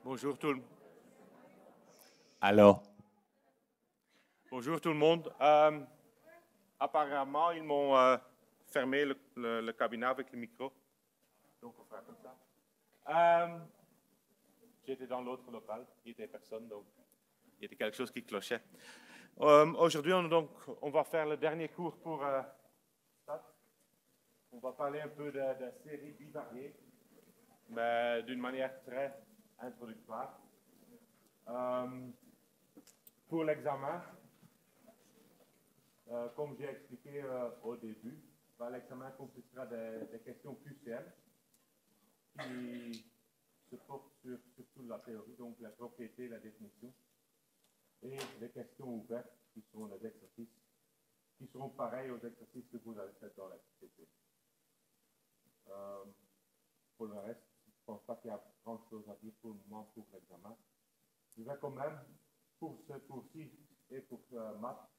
Bonjour tout le monde. Alors. Bonjour tout le monde. Apparemment, ils m'ont fermé le cabinet avec le micro. Donc, on fera comme ça. J'étais dans l'autre local, il n'y était personne, donc il y avait quelque chose qui clochait. Aujourd'hui, on va faire le dernier cours pour ça. On va parler un peu de séries bivariées, mais d'une manière très introductoire. Pour l'examen, comme j'ai expliqué au début, l'examen consistera des questions QCM qui se portent sur surtout la théorie, donc la propriété, la définition, et les questions ouvertes qui seront les exercices, qui seront pareils aux exercices que vous avez fait dans la société. Pour le reste, je ne pense pas qu'il y a grand-chose à dire pour le moment pour l'examen. Je vais quand même, pour ce cours-ci et pour maths,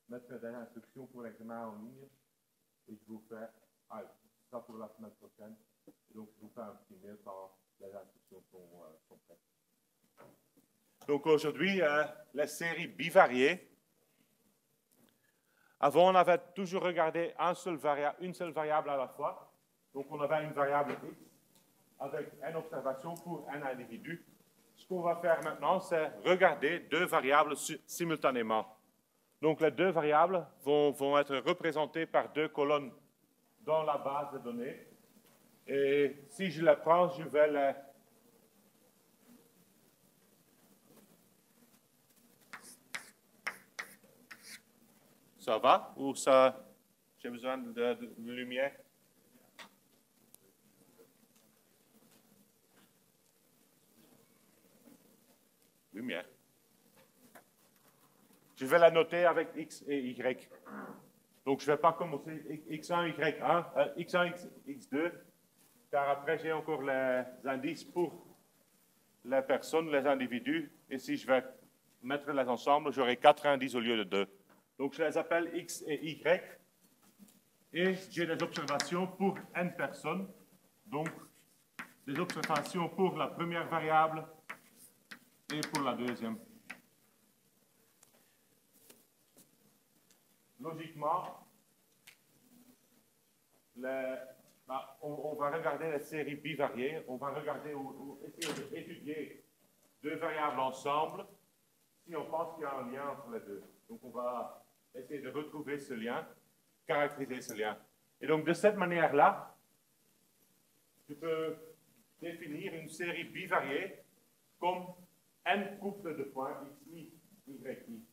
mettre des instructions pour l'examen en ligne et je vous fais, ça pour la semaine prochaine, et donc je vous fais un petit mail quand les instructions sont prêtes. Donc aujourd'hui, la série bivariée. Avant, on avait toujours regardé une seule variable à la fois. Donc on avait une variable x avec une observation pour un individu. Ce qu'on va faire maintenant, c'est regarder deux variables simultanément. Donc les deux variables vont être représentées par deux colonnes dans la base de données. Et si je les prends, je vais les... Ça va? Ou ça... J'ai besoin de lumière? Lumière. Je vais la noter avec x et y. Donc, je ne vais pas commencer x1, y1, x1, x2, car après, j'ai encore les indices pour les personnes, les individus. Et si je vais mettre les ensemble, j'aurai 4 indices au lieu de 2. Donc, je les appelle x et y. Et j'ai des observations pour n personnes. Donc, des observations pour la première variable et pour la deuxième. Logiquement, on va regarder les séries bivariées, on va regarder essayer d'étudier deux variables ensemble si on pense qu'il y a un lien entre les deux. Donc on va essayer de retrouver ce lien, caractériser ce lien. Et donc de cette manière-là, je peux définir une série bivariée comme n couple de points xi, yi.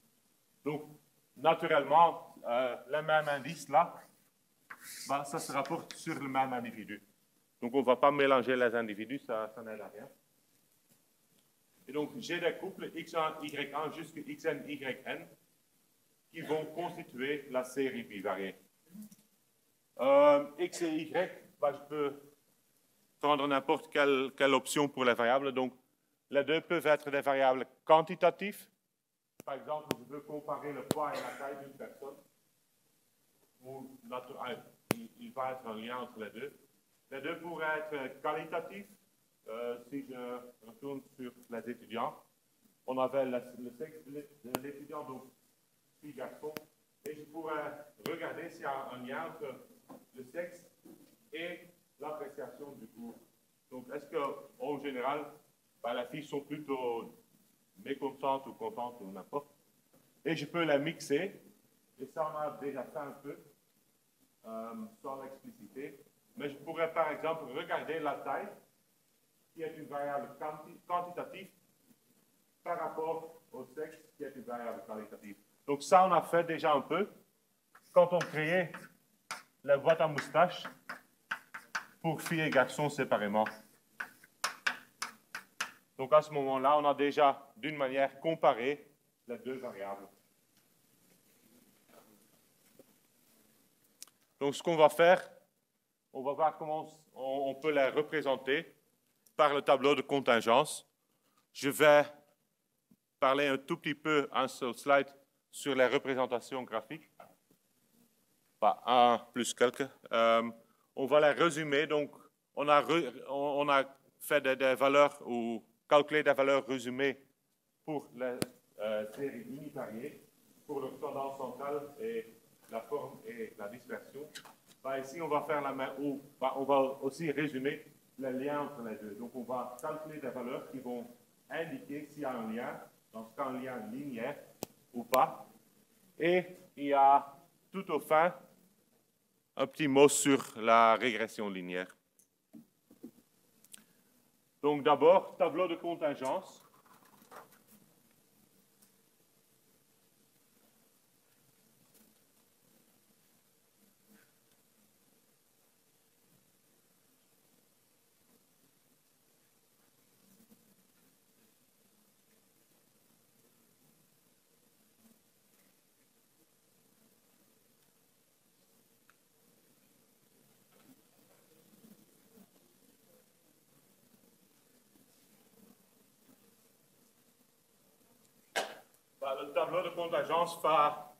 Donc naturellement, le même indice là, ça se rapporte sur le même individu. Donc on ne va pas mélanger les individus, ça n'aide à rien. Et donc j'ai des couples x1, y1 jusqu'à xn, yn qui vont constituer la série bivariée. X et y, je peux prendre n'importe quelle option pour les variables. Donc les deux peuvent être des variables quantitatives. Par exemple, je veux comparer le poids et la taille d'une personne. Il va être un lien entre les deux. Les deux pourraient être qualitatifs. Si je retourne sur les étudiants, on avait le sexe de l'étudiant, donc fille, garçon, et je pourrais regarder s'il y a un lien entre le sexe et l'appréciation du cours. Donc, est-ce qu'en général, les filles sont plutôt mécontentes ou contentes ou n'importe. Et je peux la mixer. Et ça, on a déjà fait un peu, sans l'expliciter. Mais je pourrais, par exemple, regarder la taille, qui est une variable quantitative, par rapport au sexe, qui est une variable qualitative. Donc ça, on a fait déjà un peu quand on créait la boîte à moustache pour filles et garçons séparément. Donc à ce moment-là, on a déjà, d'une manière, comparé les deux variables. Donc ce qu'on va faire, on va voir comment on peut les représenter par le tableau de contingence. Je vais parler un tout petit peu, un seul slide, sur les représentations graphiques. Pas un plus quelques. On va les résumer. Donc on a fait des valeurs ou calculer des valeurs résumées pour la série univariée, pour leur tendance centrale et la forme et la dispersion. Bah, ici, on va faire la main haut. Bah, on va aussi résumer le lien entre les deux. Donc, on va calculer des valeurs qui vont indiquer s'il y a un lien, dans ce cas, un lien linéaire ou pas. Et il y a tout au fin un petit mot sur la régression linéaire. Donc, d'abord, tableau de contingence. Le tableau de contingence va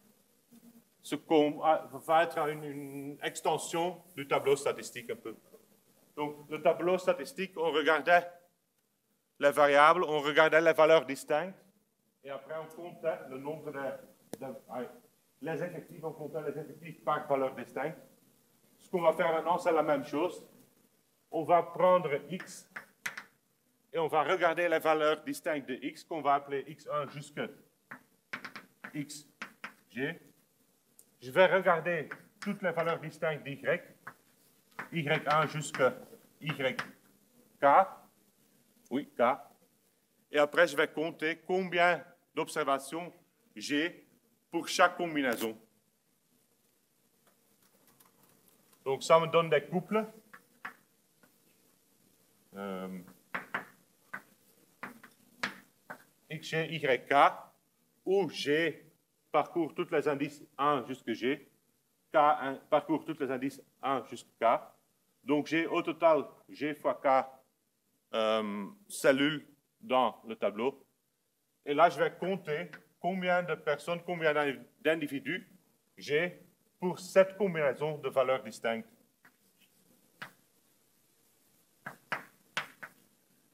être une extension du tableau statistique un peu. Donc, le tableau statistique, on regardait les variables, on regardait les valeurs distinctes, et après on comptait le nombre les effectifs, on comptait les effectifs par valeur distincte. Ce qu'on va faire maintenant, c'est la même chose. On va prendre x, et on va regarder les valeurs distinctes de x, qu'on va appeler x1 jusqu'à xg. Je vais regarder toutes les valeurs distinctes d'y, y1 jusqu'à yk, oui, k. Et après, je vais compter combien d'observations j'ai pour chaque combinaison. Donc, ça me donne des couples. Xg, yk, où G parcourt tous les indices 1 jusqu'à G, K parcourt tous les indices 1 jusqu'à K. Donc, j'ai au total G fois K cellules dans le tableau. Et là, je vais compter combien de personnes, combien d'individus j'ai pour cette combinaison de valeurs distinctes.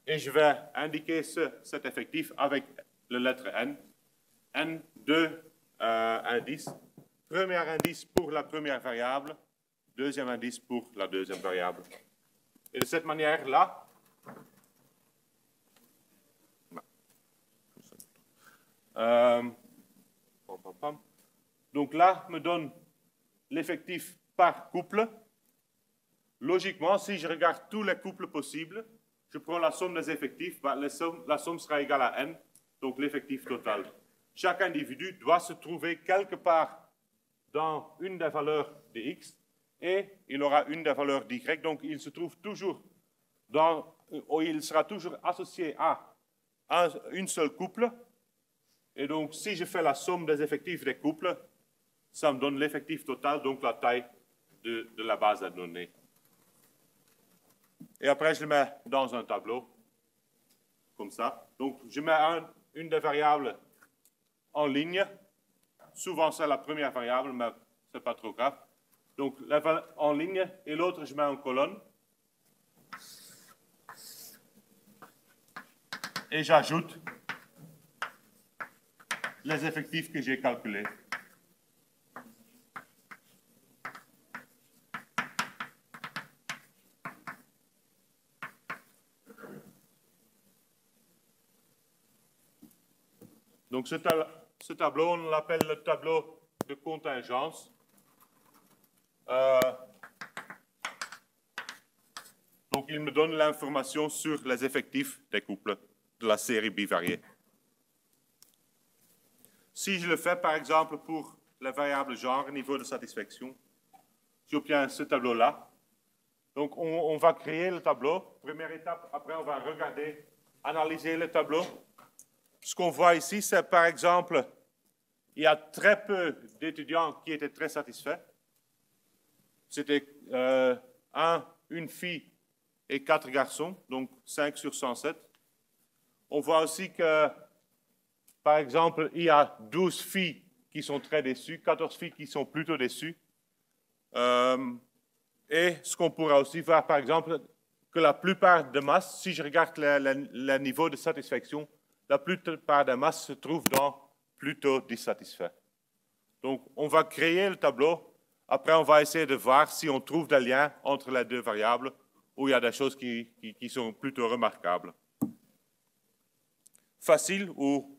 Et je vais indiquer cet effectif avec la lettre N. N, 2 indices. Premier indice pour la première variable, deuxième indice pour la deuxième variable. Et de cette manière-là, donc là, me donne l'effectif par couple. Logiquement, si je regarde tous les couples possibles, je prends la somme des effectifs, bah, la somme sera égale à n, donc l'effectif total. Chaque individu doit se trouver quelque part dans une des valeurs de x et il aura une des valeurs d'y, donc il se trouve toujours il sera toujours associé à une seule couple. Et donc, si je fais la somme des effectifs des couples, ça me donne l'effectif total, donc la taille de la base à données. Et après, je le mets dans un tableau, comme ça. Donc, je mets une des variables en ligne. Souvent, c'est la première variable, mais ce n'est pas trop grave. Donc, en ligne, et l'autre, je mets en colonne. Et j'ajoute les effectifs que j'ai calculés. Donc ce tableau, on l'appelle le tableau de contingence. Donc il me donne l'information sur les effectifs des couples de la série bivariée. Si je le fais par exemple pour la variable genre, niveau de satisfaction, j'obtiens ce tableau-là. Donc on va créer le tableau. Première étape, après on va regarder, analyser le tableau. Ce qu'on voit ici, c'est par exemple, il y a très peu d'étudiants qui étaient très satisfaits. C'était une fille et 4 garçons, donc 5 sur 107. On voit aussi que, par exemple, il y a 12 filles qui sont très déçues, 14 filles qui sont plutôt déçues. Et ce qu'on pourra aussi voir, par exemple, que la plupart des masses, si je regarde le niveau de satisfaction, la plupart des masses se trouvent dans plutôt dissatisfait. Donc, on va créer le tableau. Après, on va essayer de voir si on trouve des liens entre les deux variables où il y a des choses qui sont plutôt remarquables. Facile ou...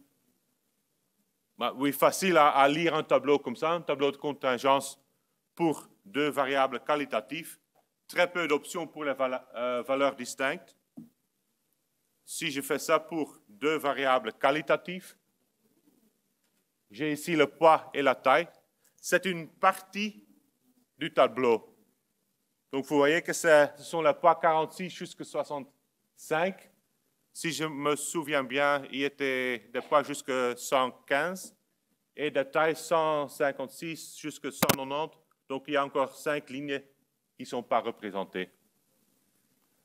oui, facile à lire un tableau comme ça, un tableau de contingence pour deux variables qualitatives. Très peu d'options pour les valeurs distinctes. Si je fais ça pour deux variables qualitatives, j'ai ici le poids et la taille. C'est une partie du tableau. Donc, vous voyez que ce sont les poids 46 jusqu'à 65. Si je me souviens bien, il y était des poids jusqu'à 115 et des tailles 156 jusqu'à 190. Donc, il y a encore 5 lignes qui ne sont pas représentées.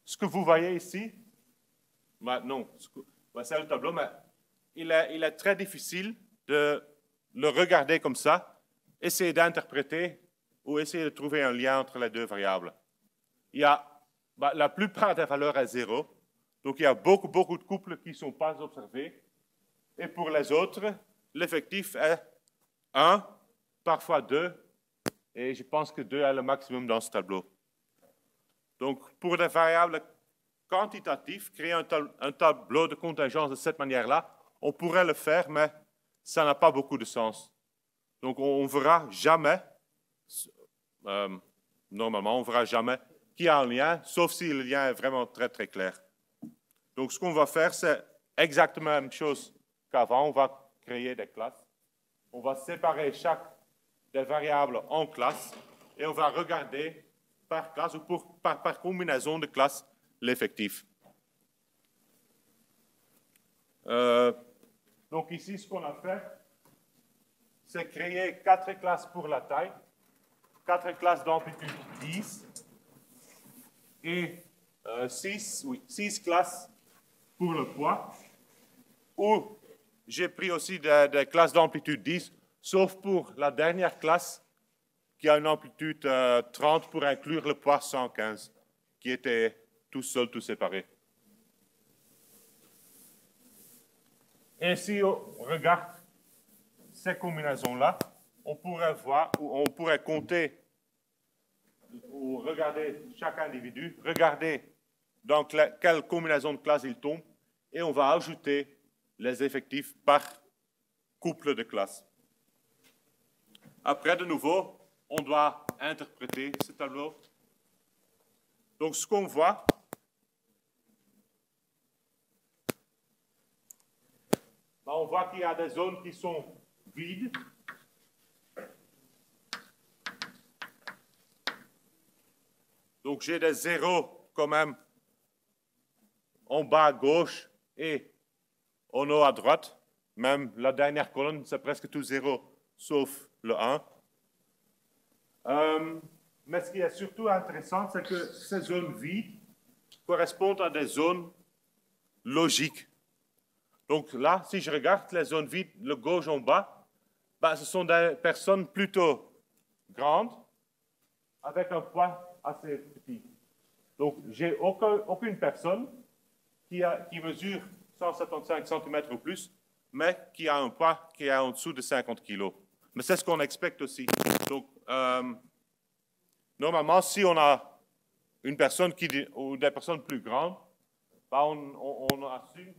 Ce que vous voyez ici, non, c'est le tableau, mais il est très difficile de le regarder comme ça, essayer d'interpréter ou essayer de trouver un lien entre les deux variables. Il y a, la plupart des valeurs est 0, donc il y a beaucoup de couples qui ne sont pas observés. Et pour les autres, l'effectif est 1, parfois 2, et je pense que 2 est le maximum dans ce tableau. Donc, pour des variables quantitatives, créer un tableau de contingence de cette manière-là, on pourrait le faire, mais ça n'a pas beaucoup de sens. Donc, on ne verra jamais, normalement, on ne verra jamais qu'il y a un lien, sauf si le lien est vraiment très clair. Donc, ce qu'on va faire, c'est exactement la même chose qu'avant. On va créer des classes. On va séparer chaque des variables en classes et on va regarder par classe ou par combinaison de classes l'effectif. Donc ici, ce qu'on a fait, c'est créer 4 classes pour la taille, 4 classes d'amplitude 10 et 6 classes pour le poids, où j'ai pris aussi des classes d'amplitude 10, sauf pour la dernière classe qui a une amplitude 30 pour inclure le poids 115, qui était tout seul, tout séparé. Et si on regarde ces combinaisons-là, on pourrait voir, ou on pourrait compter, ou regarder chaque individu, regarder dans quelle combinaison de classes il tombe, et on va ajouter les effectifs par couple de classes. Après, de nouveau, on doit interpréter ce tableau. Donc, ce qu'on voit, on voit qu'il y a des zones qui sont vides. Donc, j'ai des zéros quand même en bas à gauche et en haut à droite. Même la dernière colonne, c'est presque tout zéro, sauf le 1. Mais ce qui est surtout intéressant, c'est que ces zones vides correspondent à des zones logiques. Donc là, si je regarde les zones vides, le gauche en bas, ce sont des personnes plutôt grandes avec un poids assez petit. Donc, j'ai aucune personne qui mesure 175 cm ou plus, mais qui a un poids qui est en dessous de 50 kg. Mais c'est ce qu'on expecte aussi. Donc, normalement, si on a une personne ou des personnes plus grandes, on assume,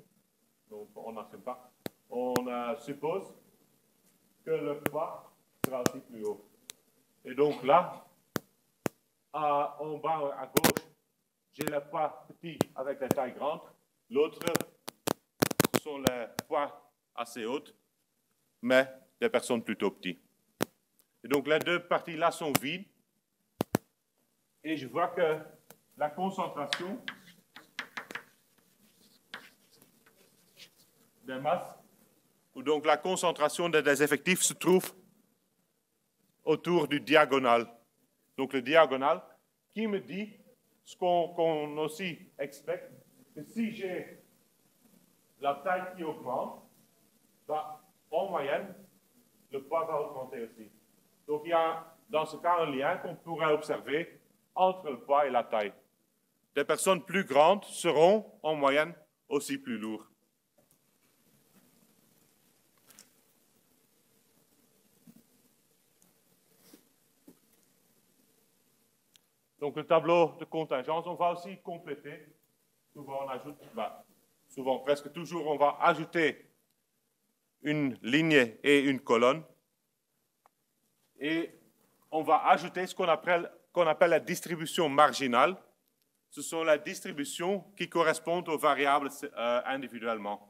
donc on n'assume pas, on suppose que le poids sera aussi plus haut. Et donc là, en bas à gauche, j'ai le poids petit avec des tailles grandes. L'autre, ce sont les poids assez hautes, mais des personnes plutôt petites. Et donc les deux parties-là sont vides. Et je vois que la concentration des masses, ou donc la concentration des effectifs se trouve autour du diagonal. Donc le diagonal qui me dit ce qu'on aussi expecte, que si j'ai la taille qui augmente, en moyenne, le poids va augmenter aussi. Donc il y a dans ce cas un lien qu'on pourrait observer entre le poids et la taille. des personnes plus grandes seront en moyenne aussi plus lourds. Donc le tableau de contingence, on va aussi compléter. Souvent on ajoute, souvent presque toujours, on va ajouter une ligne et une colonne. Et on va ajouter ce qu'on appelle la distribution marginale. Ce sont les distributions qui correspondent aux variables individuellement.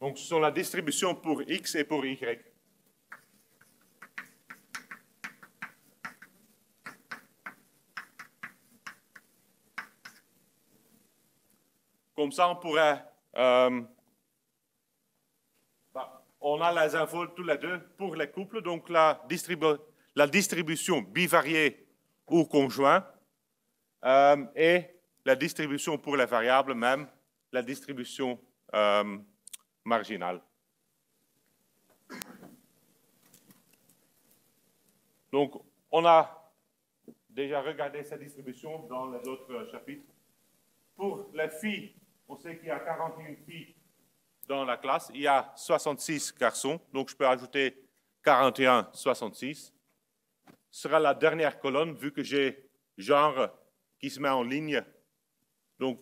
Donc, ce sont la distribution pour X et pour Y. Comme ça, on pourrait... on a les infos tous les deux pour les couples, donc la distribution bivariée ou conjoint et la distribution pour les variables, même la distribution marginale. Donc, on a déjà regardé cette distribution dans les autres chapitres. Pour les filles, on sait qu'il y a 41 filles dans la classe, il y a 66 garçons, donc je peux ajouter 41, 66. Ce sera la dernière colonne, vu que j'ai genre qui se met en ligne. Donc,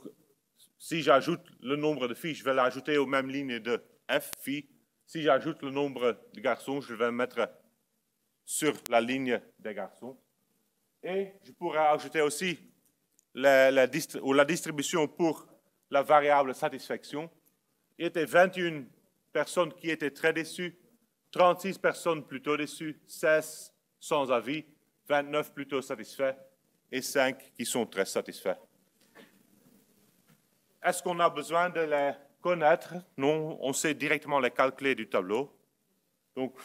si j'ajoute le nombre de filles, je vais l'ajouter aux mêmes lignes de F, filles. Si j'ajoute le nombre de garçons, je vais le mettre sur la ligne des garçons. Et je pourrais ajouter aussi la distribution pour la variable satisfaction. Il y était 21 personnes qui étaient très déçues, 36 personnes plutôt déçues, 16 sans avis, 29 plutôt satisfaits et 5 qui sont très satisfaits. Est-ce qu'on a besoin de les connaître? Non, on sait directement les calculer du tableau. Donc,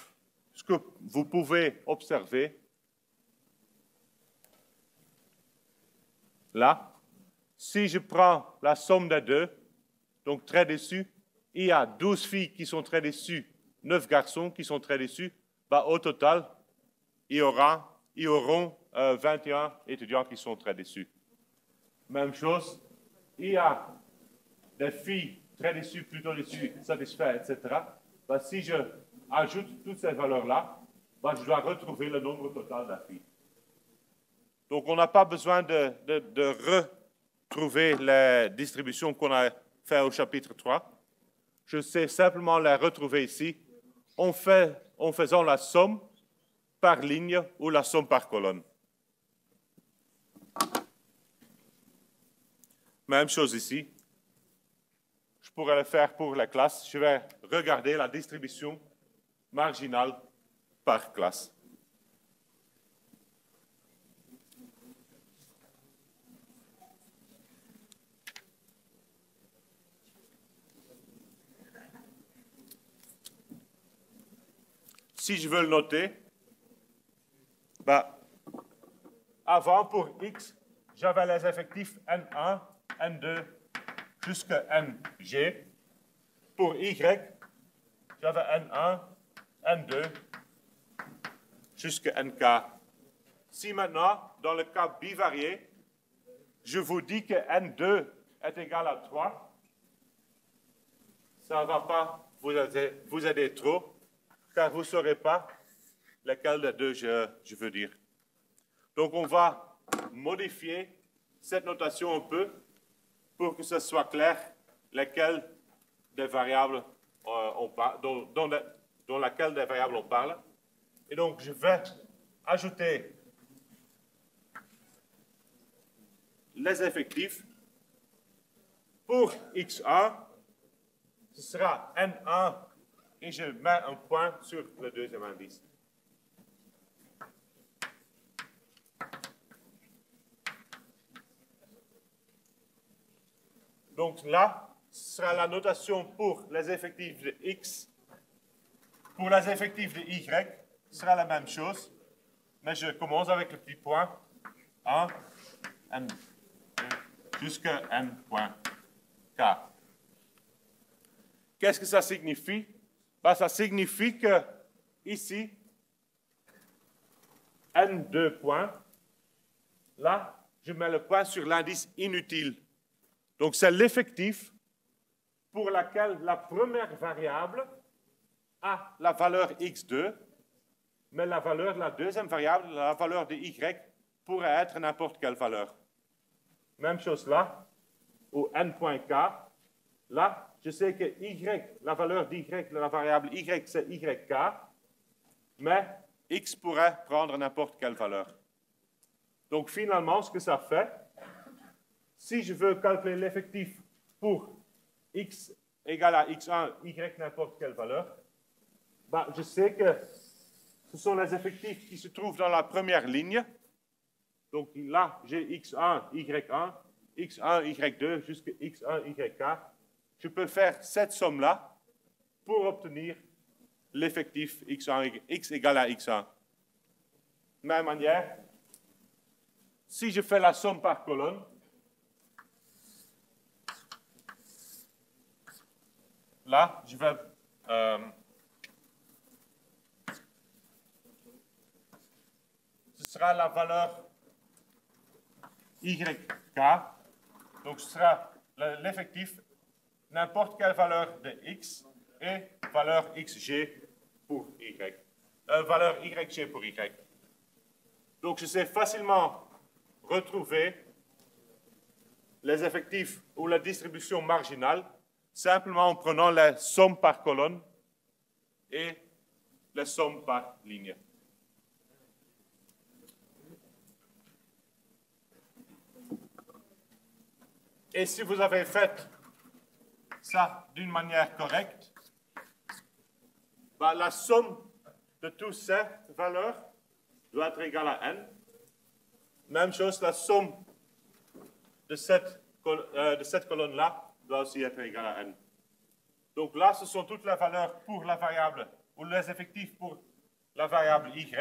ce que vous pouvez observer, là, si je prends la somme des deux, donc très déçus, il y a 12 filles qui sont très déçues, 9 garçons qui sont très déçus, au total, il y auront 21 étudiants qui sont très déçus. Même chose, il y a des filles très déçues, plutôt déçues, satisfaites, etc. Si je ajoute toutes ces valeurs-là, je dois retrouver le nombre total de la fille. Donc, on n'a pas besoin de retrouver les distributions qu'on a fait au chapitre 3. Je sais simplement les retrouver ici en faisant la somme par ligne ou la somme par colonne. Même chose ici. Je pourrais le faire pour la classe. Je vais regarder la distribution marginale par classe. Si je veux le noter, avant, pour X, j'avais les effectifs N1, N2, jusqu'à NG. Pour Y, j'avais N1, N2, jusqu'à NK. Si maintenant, dans le cas bivarié, je vous dis que N2 est égal à 3, ça ne va pas vous aider trop, car vous ne saurez pas lequel des deux je veux dire. Donc, on va modifier cette notation un peu pour que ce soit clair lesquelles des variables dans laquelle des variables on parle. Et donc, je vais ajouter les effectifs. Pour X1, ce sera N1 et je mets un point sur le deuxième indice. Donc là, ce sera la notation pour les effectifs de X. Pour les effectifs de Y, ce sera la même chose, mais je commence avec le petit point. 1, N2, jusqu'à n.k. Qu'est-ce que ça signifie? Ben, ça signifie que ici, n2 points, là, je mets le point sur l'indice inutile. Donc, c'est l'effectif pour laquelle la première variable a la valeur x2, mais la valeur de la deuxième variable, la valeur de y, pourrait être n'importe quelle valeur. Même chose là, au n.k, là, je sais que y, la valeur d'y, la variable y, c'est yk, mais x pourrait prendre n'importe quelle valeur. Donc, finalement, ce que ça fait, si je veux calculer l'effectif pour x égale à x1, y n'importe quelle valeur, ben, je sais que ce sont les effectifs qui se trouvent dans la première ligne. Donc là, j'ai x1, y1, x1, y2 jusqu'à x1, yk. Je peux faire cette somme-là pour obtenir l'effectif x1, x égale à x1. De même manière, si je fais la somme par colonne, là, je vais ce sera la valeur yk, donc ce sera l'effectif n'importe quelle valeur de x et valeur xg pour y, valeur yg pour y. Donc je sais facilement retrouver les effectifs ou la distribution marginale simplement en prenant la somme par colonne et la somme par ligne. Et si vous avez fait ça d'une manière correcte, ben la somme de toutes ces valeurs doit être égale à n. Même chose, la somme de cette colonne-là doit aussi être égale à n. Donc là, ce sont toutes les valeurs pour la variable, ou les effectifs pour la variable y.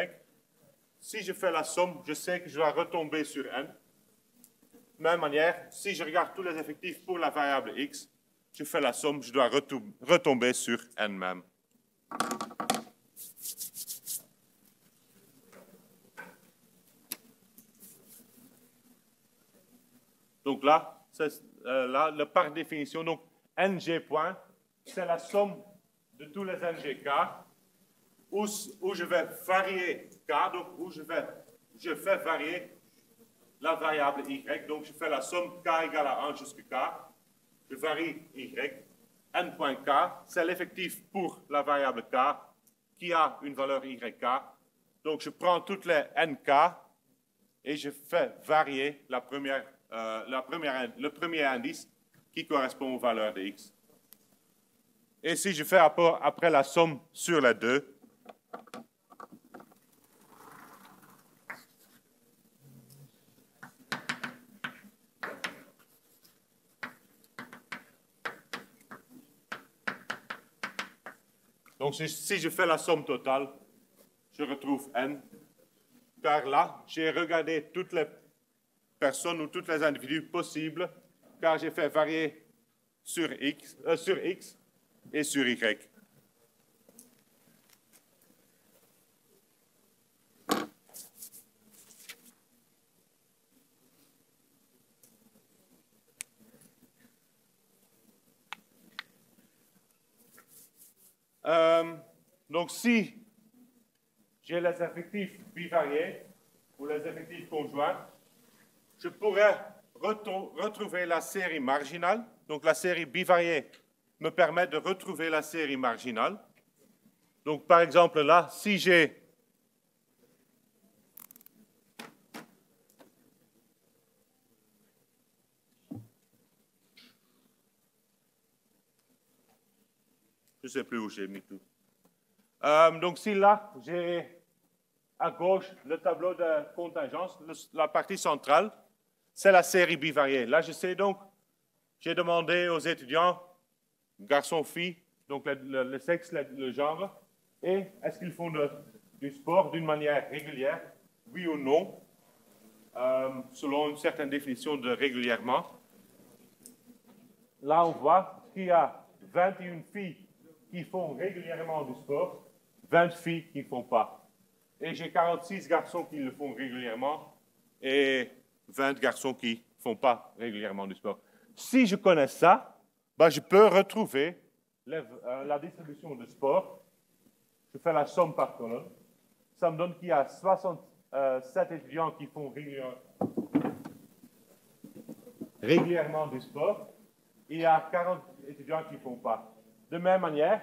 Si je fais la somme, je sais que je dois retomber sur n. De même manière, si je regarde tous les effectifs pour la variable x, je fais la somme, je dois retomber sur n même. Donc là, par définition, donc ng point, c'est la somme de tous les ngk où je vais varier k, donc où je fais varier la variable y, donc je fais la somme k égale à 1 jusqu'à k, je varie y, n.k, c'est l'effectif pour la variable k qui a une valeur yk, donc je prends toutes les nk et je fais varier le premier indice qui correspond aux valeurs de x. Et si je fais après la somme sur les deux, donc si je fais la somme totale, je retrouve n, car là, j'ai regardé toutes les personnes ou tous les individus possibles, car j'ai fait varier sur x et sur y. Donc, si j'ai les effectifs bivariés ou les effectifs conjoints, je pourrais retrouver la série marginale. Donc, la série bivariée me permet de retrouver la série marginale. Donc, par exemple, là, si j'ai je ne sais plus où j'ai mis tout. Donc, si là, j'ai à gauche le tableau de contingence, la partie centrale, c'est la série bivariée. Là, je sais donc, j'ai demandé aux étudiants, garçons, filles, donc le sexe, le genre, et est-ce qu'ils font du sport d'une manière régulière, oui ou non, selon une certaine définition de régulièrement. là, on voit qu'il y a 21 filles qui font régulièrement du sport, 20 filles qui ne font pas. Et j'ai 46 garçons qui le font régulièrement et 20 garçons qui ne font pas régulièrement du sport. Si je connais ça, ben je peux retrouver la distribution de sport. Je fais la somme par colonne. Ça me donne qu'il y a 67 étudiants qui font régulièrement du sport. Il y a 40 étudiants qui ne font pas. De même manière,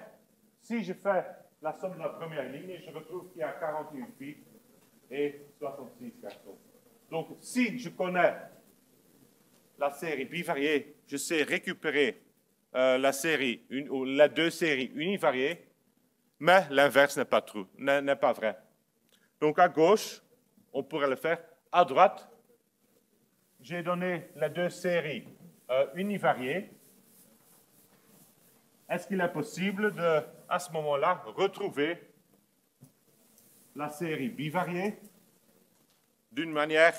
si je fais la somme de la première ligne, je retrouve qu'il y a 41 filles et 66 garçons. Donc, si je connais la série bivariée, je sais récupérer la deux séries univariées, mais l'inverse n'est pas vrai. Donc, à gauche, on pourrait le faire. À droite, j'ai donné les deux séries univariées. Est-ce qu'il est possible de, à ce moment-là, retrouver la série bivariée d'une manière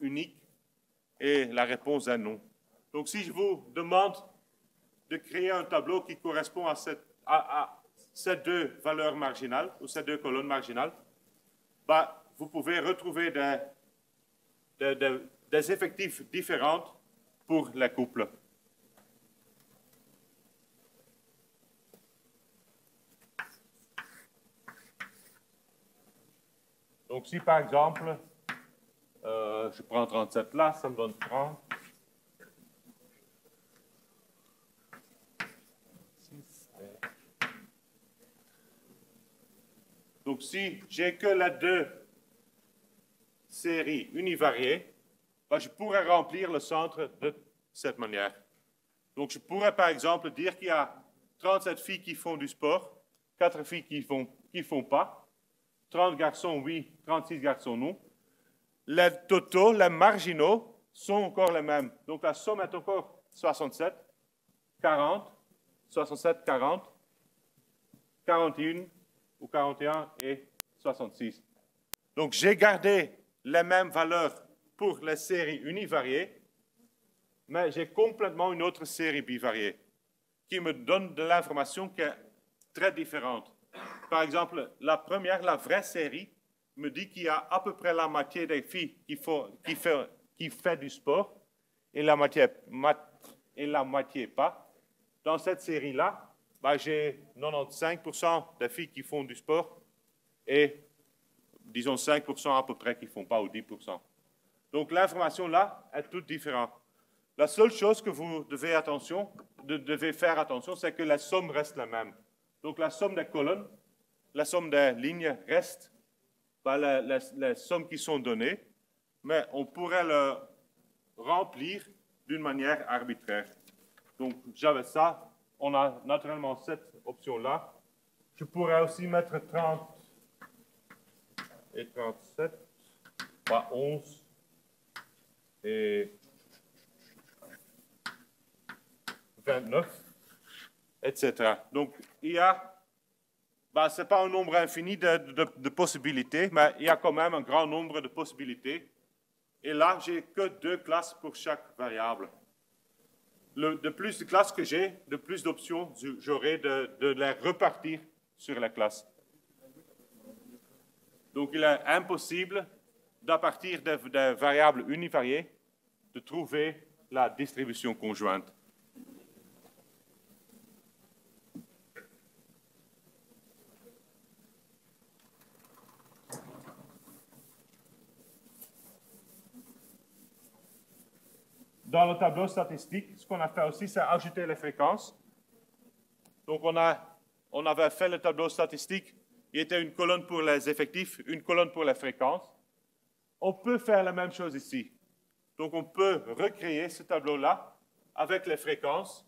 unique? Et la réponse est non. Donc, si je vous demande de créer un tableau qui correspond à ces deux valeurs marginales, ou ces deux colonnes marginales, vous pouvez retrouver des effectifs différents pour les couples. Donc, si par exemple, je prends 37 là, ça me donne 30. Donc, si j'ai que les deux séries univariées, je pourrais remplir le centre de cette manière. Donc, je pourrais par exemple dire qu'il y a 37 filles qui font du sport, 4 filles qui ne font pas, 30 garçons oui, 36 garçons non. Les totaux, les marginaux, sont encore les mêmes. Donc, la somme est encore 67, 40, 67, 40, 41 ou 41 et 66. Donc, j'ai gardé les mêmes valeurs pour les séries univariées, mais j'ai complètement une autre série bivariée qui me donne de l'information qui est très différente. Par exemple, la première, la vraie série, me dit qu'il y a à peu près la moitié des filles qui fait du sport et la moitié pas. Dans cette série-là, j'ai 95% des filles qui font du sport et, disons, 5% à peu près qui ne font pas, ou 10%. Donc, l'information là est toute différente. La seule chose que vous devez faire attention, c'est que la somme reste la même. Donc, la somme des colonnes, la somme des lignes reste les sommes qui sont données, mais on pourrait le remplir d'une manière arbitraire. Donc, j'avais ça. On a naturellement cette option-là. Je pourrais aussi mettre 30 et 37, 11 et 29, etc. Donc, il y a, ce n'est pas un nombre infini de possibilités, mais il y a quand même un grand nombre de possibilités. Et là, j'ai que 2 classes pour chaque variable. De plus de classes que j'ai, de plus d'options j'aurai de les repartir sur la classe. Donc, il est impossible, à partir des variables univariées, de trouver la distribution conjointe. Dans le tableau statistique, ce qu'on a fait aussi, c'est ajouter les fréquences. Donc, on avait fait le tableau statistique. Il y était une colonne pour les effectifs, une colonne pour les fréquences. On peut faire la même chose ici. Donc, on peut recréer ce tableau-là avec les fréquences.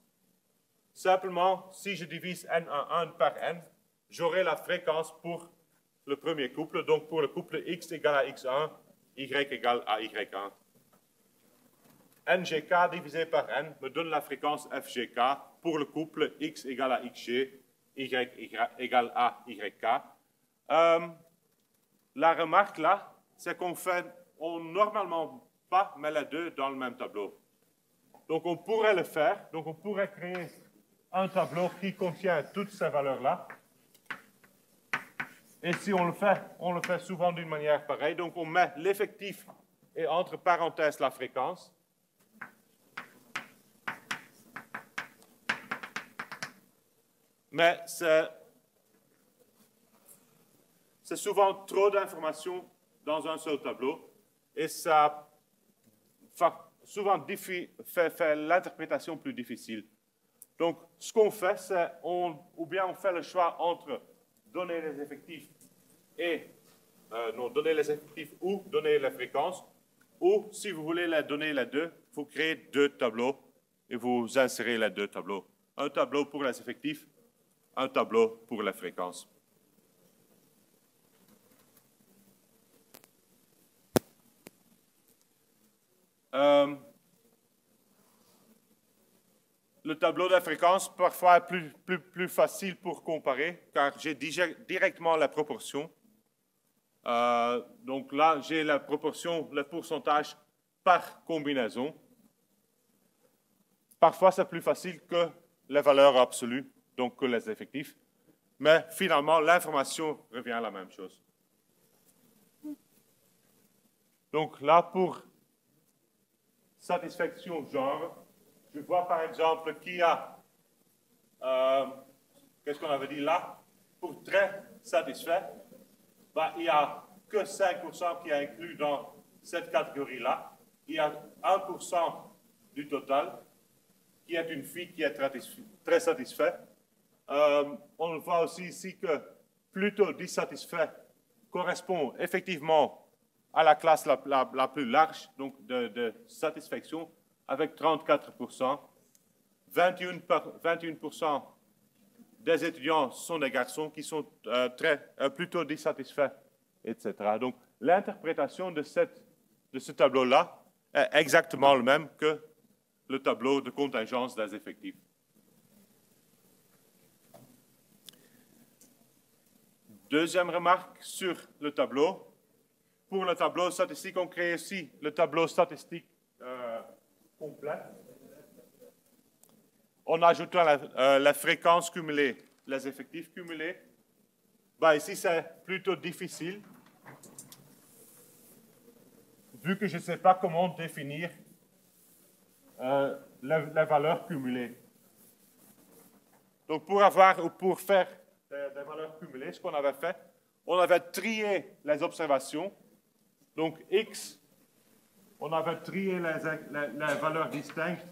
Simplement, si je divise N1 par N, j'aurai la fréquence pour le premier couple. Donc, pour le couple X égale à X1, Y égale à Y1. NGK divisé par N me donne la fréquence FGK pour le couple X égale à XG, Y égale à YK. La remarque là, c'est qu'on normalement pas met les deux dans le même tableau. Donc on pourrait le faire. Donc on pourrait créer un tableau qui contient toutes ces valeurs-là. Et si on le fait souvent d'une manière pareille. Donc on met l'effectif et entre parenthèses la fréquence. Mais c'est souvent trop d'informations dans un seul tableau et ça souvent fait l'interprétation plus difficile. Donc, ce qu'on fait, c'est ou bien on fait le choix entre donner les effectifs et donner les effectifs ou donner les fréquences, ou si vous voulez donner les deux, vous créez deux tableaux et vous insérez les deux tableaux. Un tableau pour les effectifs, un tableau pour les fréquences. Le tableau de fréquence, parfois, est plus facile pour comparer, car j'ai directement la proportion. Donc là, j'ai la proportion, le pourcentage par combinaison. Parfois, c'est plus facile que les valeurs absolues, donc que les effectifs. Mais finalement, l'information revient à la même chose. Donc là, pour satisfaction genre, je vois par exemple qu'il y a, qu'est-ce qu'on avait dit là, pour très satisfait, ben, il n'y a que 5% qui est inclus dans cette catégorie-là. Il y a 1% du total qui est une fille qui est très satisfaite. On voit aussi ici que plutôt dissatisfait correspond effectivement à la classe la plus large, donc de satisfaction, avec 34%. 21% des étudiants sont des garçons qui sont plutôt dissatisfaits, etc. Donc, l'interprétation de ce tableau-là est exactement le même que le tableau de contingence des effectifs. Deuxième remarque sur le tableau. Pour le tableau statistique, on crée ici le tableau statistique complet. En ajoutant la fréquence cumulée, les effectifs cumulés. Ben, ici, c'est plutôt difficile, vu que je ne sais pas comment définir les valeurs cumulées. Donc, pour faire des valeurs cumulées, ce qu'on avait fait, on avait trié les observations. Donc, X, on avait trié les valeurs distinctes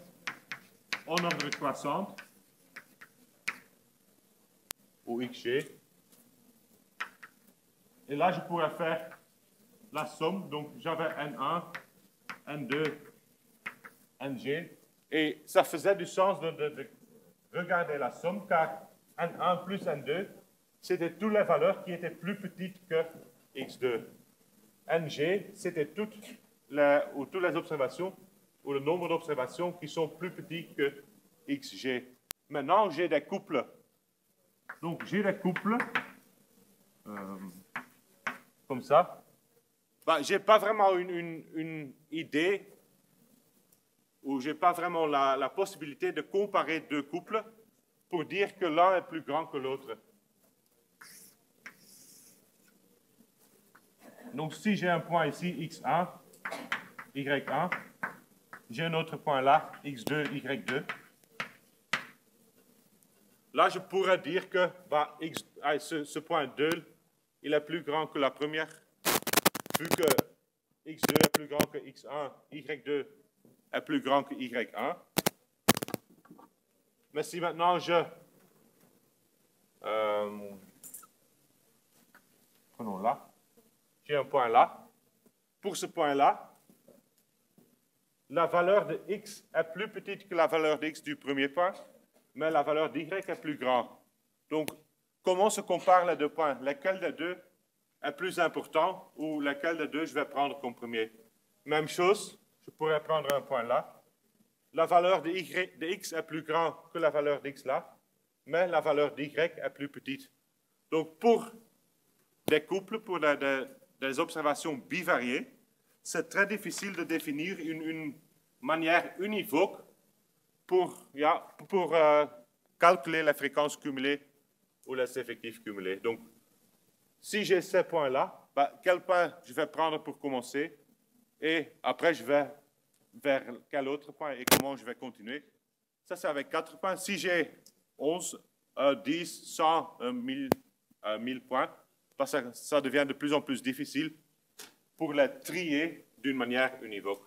en ordre croissant, ou XG. Et là, je pourrais faire la somme. Donc, j'avais N1, N2, NG. Et ça faisait du sens de regarder la somme, car N1 plus N2, c'était toutes les valeurs qui étaient plus petites que X2. NG, c'était toutes les observations, ou le nombre d'observations qui sont plus petits que XG. Maintenant, j'ai des couples. Donc, j'ai des couples, comme ça. Ben, je n'ai pas vraiment une idée, ou je n'ai pas vraiment la possibilité de comparer deux couples pour dire que l'un est plus grand que l'autre. Donc, si j'ai un point ici, X1, Y1, j'ai un autre point là, X2, Y2. Là, je pourrais dire que bah, ce point 2, il est plus grand que la première, vu que X2 est plus grand que X1, Y2 est plus grand que Y1. Mais si maintenant prenons là. J'ai un point là. Pour ce point-là, la valeur de x est plus petite que la valeur de x du premier point, mais la valeur d'y est plus grande. Donc, comment se comparent les deux points? Lequel des deux est plus important ou lequel des deux je vais prendre comme premier? Même chose, je pourrais prendre un point là. La valeur de x est plus grande que la valeur d'x là, mais la valeur d'y est plus petite. Donc, pour des couples, pour des observations bivariées, c'est très difficile de définir une manière univoque pour calculer la fréquence cumulée ou les effectifs cumulés. Donc, si j'ai ces points-là, quel point je vais prendre pour commencer et après je vais vers quel autre point et comment je vais continuer. Ça, c'est avec 4 points. Si j'ai 11, 10, 100, 1000 points, ça devient de plus en plus difficile pour les trier d'une manière univoque.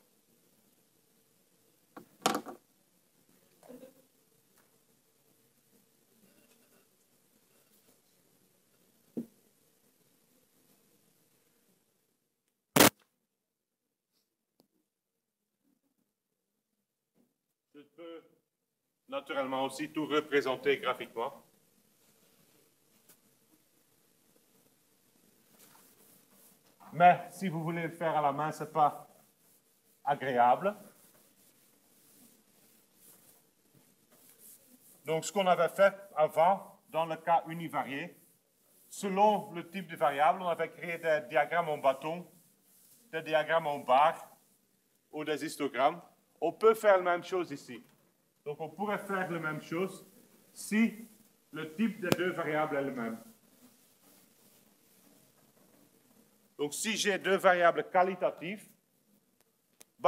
Je peux naturellement aussi tout représenter graphiquement. Mais si vous voulez le faire à la main, ce n'est pas agréable. Donc, ce qu'on avait fait avant, dans le cas univarié, selon le type de variable, on avait créé des diagrammes en bâton, des diagrammes en barre ou des histogrammes. On peut faire la même chose ici. Donc, on pourrait faire la même chose si le type des deux variables est le même. Donc, si j'ai deux variables qualitatives,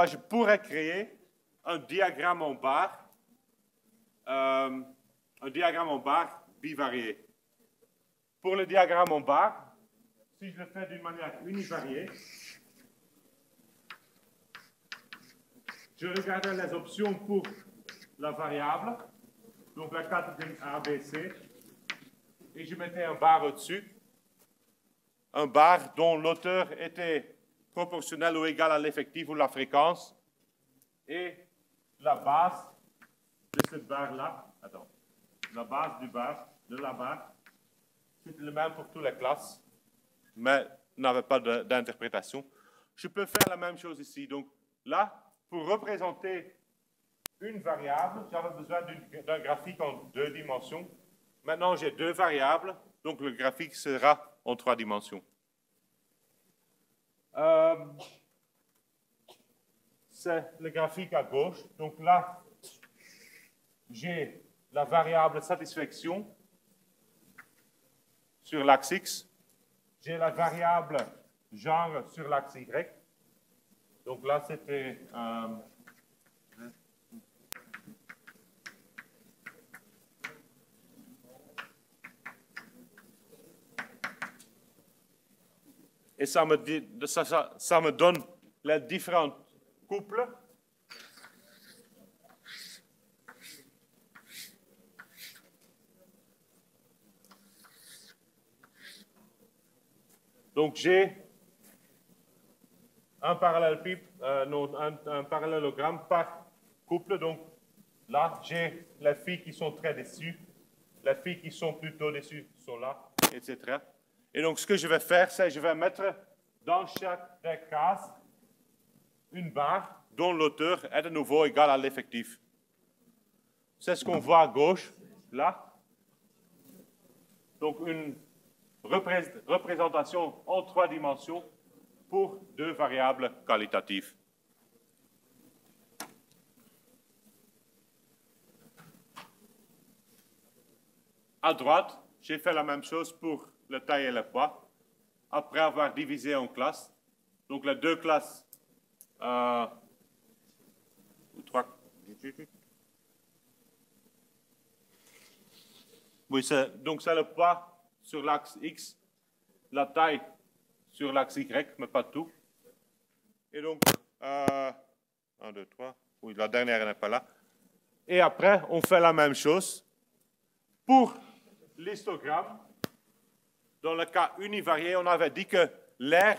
je pourrais créer un diagramme en barre bivarié. Pour le diagramme en barre, si je le fais d'une manière univariée, je regarde les options pour la variable, donc la catégorie ABC, et je mettais un bar au-dessus, un bar dont l'auteur était proportionnel ou égal à l'effectif ou la fréquence, et la base de cette barre-là, la base de la barre, c'était le même pour toutes les classes, mais n'avait pas d'interprétation. Je peux faire la même chose ici. Donc là, pour représenter une variable, j'avais besoin d'un graphique en 2 dimensions. Maintenant, j'ai 2 variables, donc le graphique sera en 3 dimensions. C'est le graphique à gauche. Donc là, j'ai la variable satisfaction sur l'axe X. J'ai la variable genre sur l'axe Y. Donc là, c'était... et ça me donne les différents couples. Donc j'ai un parallélogramme par couple. Donc là, j'ai les filles qui sont très dessus, les filles qui sont plutôt dessus sont là, etc. Et donc, ce que je vais faire, c'est que je vais mettre dans chaque des cases une barre dont l'auteur est de nouveau égal à l'effectif. C'est ce qu'on voit à gauche, là. Donc, une représentation en 3 dimensions pour 2 variables qualitatives. À droite, j'ai fait la même chose pour la taille et le poids, après avoir divisé en classes. Donc, les 2 classes, oui, donc c'est le poids sur l'axe X, la taille sur l'axe Y, mais pas tout. Et donc, 1, 2, 3, oui, la dernière n'est pas là. Et après, on fait la même chose pour l'histogramme. Dans le cas univarié, on avait dit que l'aire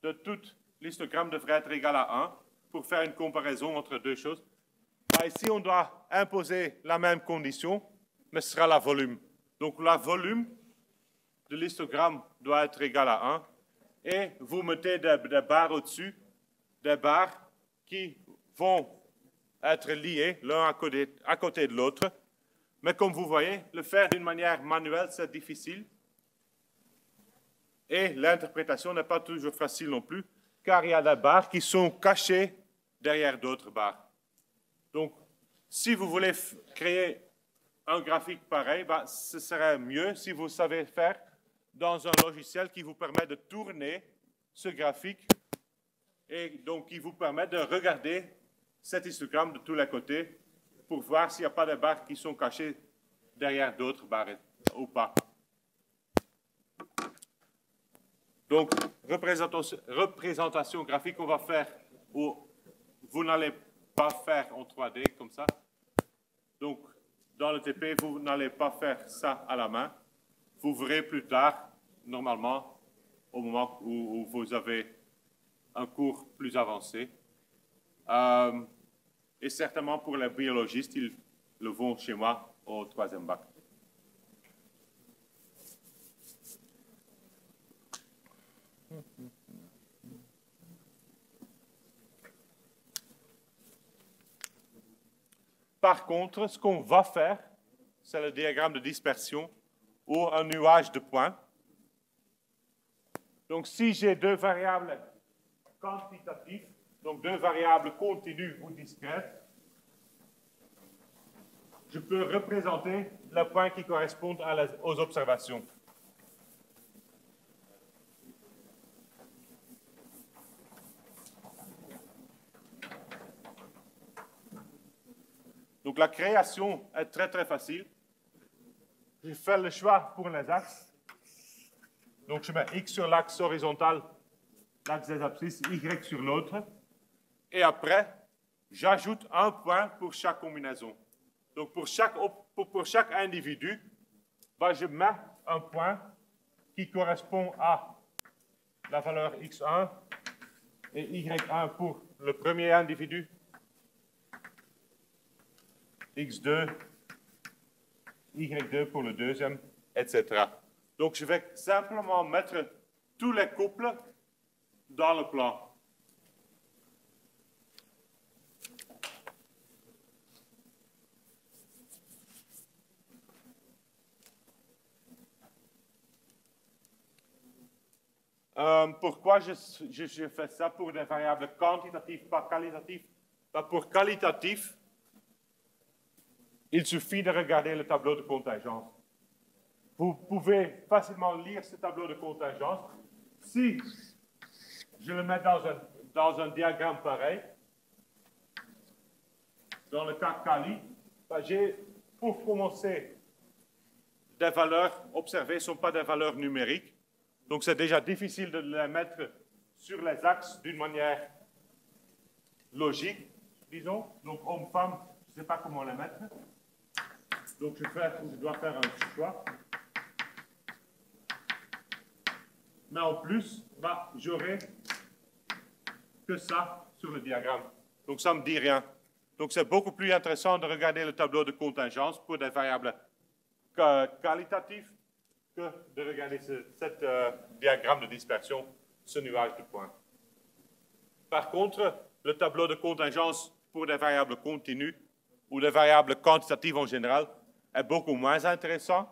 de tout l'histogramme devrait être égal à 1 pour faire une comparaison entre 2 choses. Ici, on doit imposer la même condition, mais ce sera la volume. Donc, la volume de l'histogramme doit être égal à 1. Et vous mettez des barres au-dessus, des barres qui vont être liées l'un à côté de l'autre. Mais comme vous voyez, le faire d'une manière manuelle, c'est difficile. Et l'interprétation n'est pas toujours facile non plus, car il y a des barres qui sont cachées derrière d'autres barres. Donc, Si vous voulez créer un graphique pareil, bah, ce serait mieux si vous savez faire dans un logiciel qui vous permet de tourner ce graphique et donc qui vous permet de regarder cet histogramme de tous les côtés pour voir s'il n'y a pas de barres qui sont cachées derrière d'autres barres ou pas. Donc, représentation graphique, on va faire où vous n'allez pas faire en 3D comme ça. Donc, dans le TP, vous n'allez pas faire ça à la main. Vous verrez plus tard, normalement, au moment où vous avez un cours plus avancé. Et certainement pour les biologistes, ils le vont chez moi au 3e bac. Par contre, ce qu'on va faire, c'est le diagramme de dispersion ou un nuage de points. Donc, si j'ai deux variables quantitatives, donc deux variables continues ou discrètes, je peux représenter les points qui correspondent aux observations. Donc la création est très très facile. Je fais le choix pour les axes. Donc je mets X sur l'axe horizontal, l'axe des abscisses, Y sur l'autre. Et après, j'ajoute un point pour chaque combinaison. Donc pour chaque individu, ben, je mets un point qui correspond à la valeur X1 et Y1 pour le premier individu, X2, Y2 pour le deuxième, etc. Donc, je vais simplement mettre tous les couples dans le plan. Pourquoi je fais ça pour des variables quantitatives, pas qualitatives? Pour qualitatif, il suffit de regarder le tableau de contingence. Vous pouvez facilement lire ce tableau de contingence. Si je le mets dans un diagramme pareil, dans le cas Cali, j'ai, pour commencer, des valeurs observées ne sont pas des valeurs numériques. Donc c'est déjà difficile de les mettre sur les axes d'une manière logique, disons. Donc homme-femme, je ne sais pas comment les mettre. Donc je dois faire un choix. Mais en plus, j'aurai que ça sur le diagramme. Donc ça ne me dit rien. Donc c'est beaucoup plus intéressant de regarder le tableau de contingence pour des variables qualitatives que de regarder ce diagramme de dispersion, ce nuage de points. Par contre, le tableau de contingence pour des variables continues ou des variables quantitatives en général est beaucoup moins intéressant.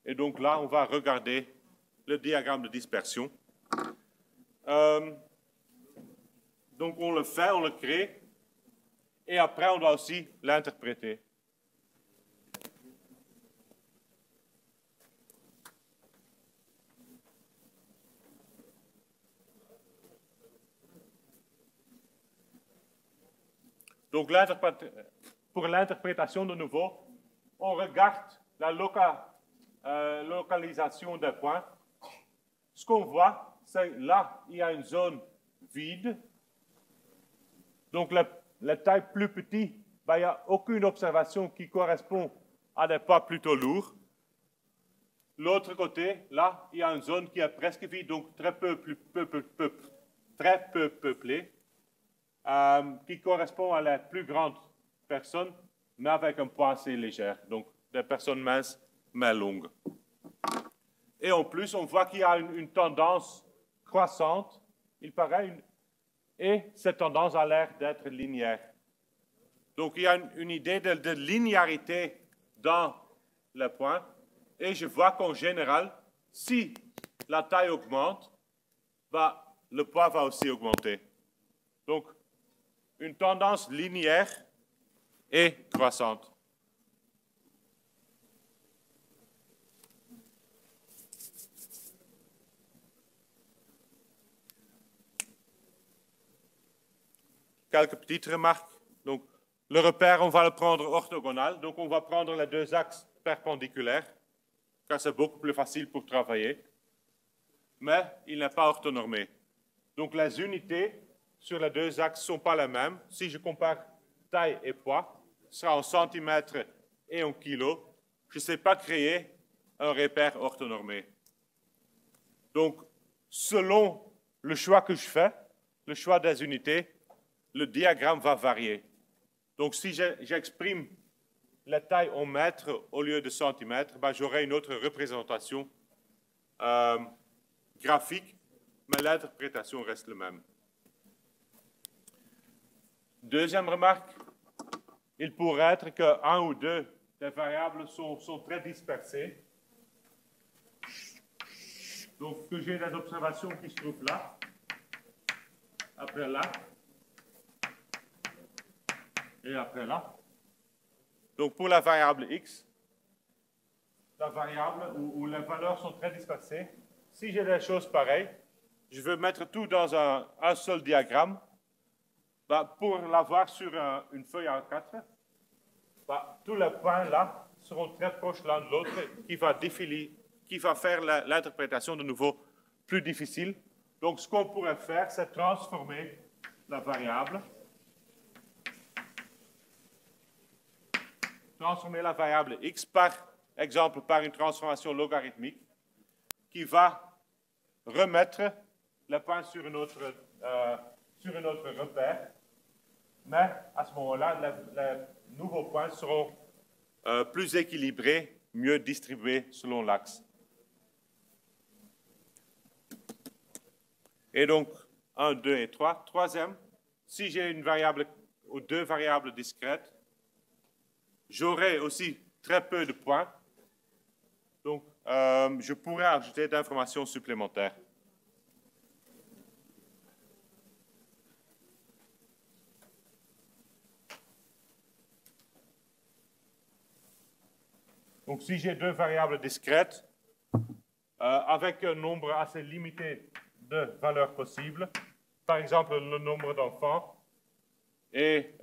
Et donc là, on va regarder le diagramme de dispersion. Donc on le fait, on le crée, et après on doit aussi l'interpréter. Donc pour l'interprétation de nouveau, on regarde la localisation des points. Ce qu'on voit, c'est là, il y a une zone vide. Donc la taille plus petite, il n'y a aucune observation qui correspond à des pas plutôt lourds. L'autre côté, là, il y a une zone qui est presque vide, donc très peu peuplée. Qui correspond à la plus grande personne, mais avec un poids assez léger. Donc, des personnes minces, mais longues. Et en plus, on voit qu'il y a une tendance croissante, il paraît, et cette tendance a l'air d'être linéaire. Donc, il y a une idée de linéarité dans les points, et je vois qu'en général, si la taille augmente, le poids va aussi augmenter. Donc, une tendance linéaire et croissante. Quelques petites remarques. Donc, le repère, on va le prendre orthogonal. Donc, on va prendre les deux axes perpendiculaires, car c'est beaucoup plus facile pour travailler. Mais il n'est pas orthonormé. Donc, les unités sur les deux axes ne sont pas les mêmes. Si je compare taille et poids, ce sera en centimètres et en kilos. Je ne sais pas créer un repère orthonormé. Donc, selon le choix que je fais, le choix des unités, le diagramme va varier. Donc, si j'exprime la taille en mètres au lieu de centimètres, ben, j'aurai une autre représentation graphique, mais l'interprétation reste la même. Deuxième remarque, il pourrait être qu'un ou deux des variables sont très dispersées. Donc, que j'ai des observations qui se trouvent là, après là, et après là. Donc, pour la variable x, la variable où les valeurs sont très dispersées, si j'ai des choses pareilles, je veux mettre tout dans un seul diagramme. Bah, pour l'avoir sur une feuille A4, bah, tous les points là seront très proches l'un de l'autre, qui va faire l'interprétation de nouveau plus difficile. Donc, ce qu'on pourrait faire, c'est transformer la variable. Transformer la variable x, par exemple, par une transformation logarithmique qui va remettre le point sur un autre repère. Mais à ce moment-là, les nouveaux points seront plus équilibrés, mieux distribués selon l'axe. Et donc, 1, 2 et 3. Troisième, si j'ai une variable ou deux variables discrètes, j'aurai aussi très peu de points. Donc, je pourrais ajouter d'informations supplémentaires. Donc, si j'ai deux variables discrètes, avec un nombre assez limité de valeurs possibles, par exemple le nombre d'enfants et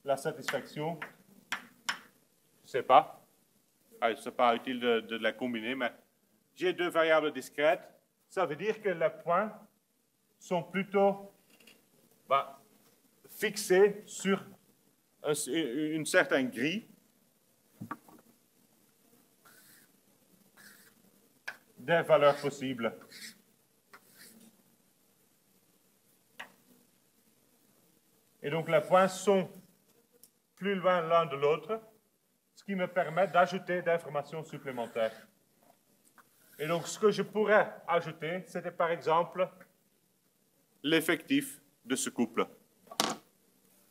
la satisfaction, je ne sais pas, ce n'est pas utile de la combiner, mais j'ai deux variables discrètes, ça veut dire que les points sont plutôt fixés sur une certaine grille des valeurs possibles. Et donc les points sont plus loin l'un de l'autre, ce qui me permet d'ajouter des informations supplémentaires. Et donc ce que je pourrais ajouter, c'était par exemple l'effectif de ce couple.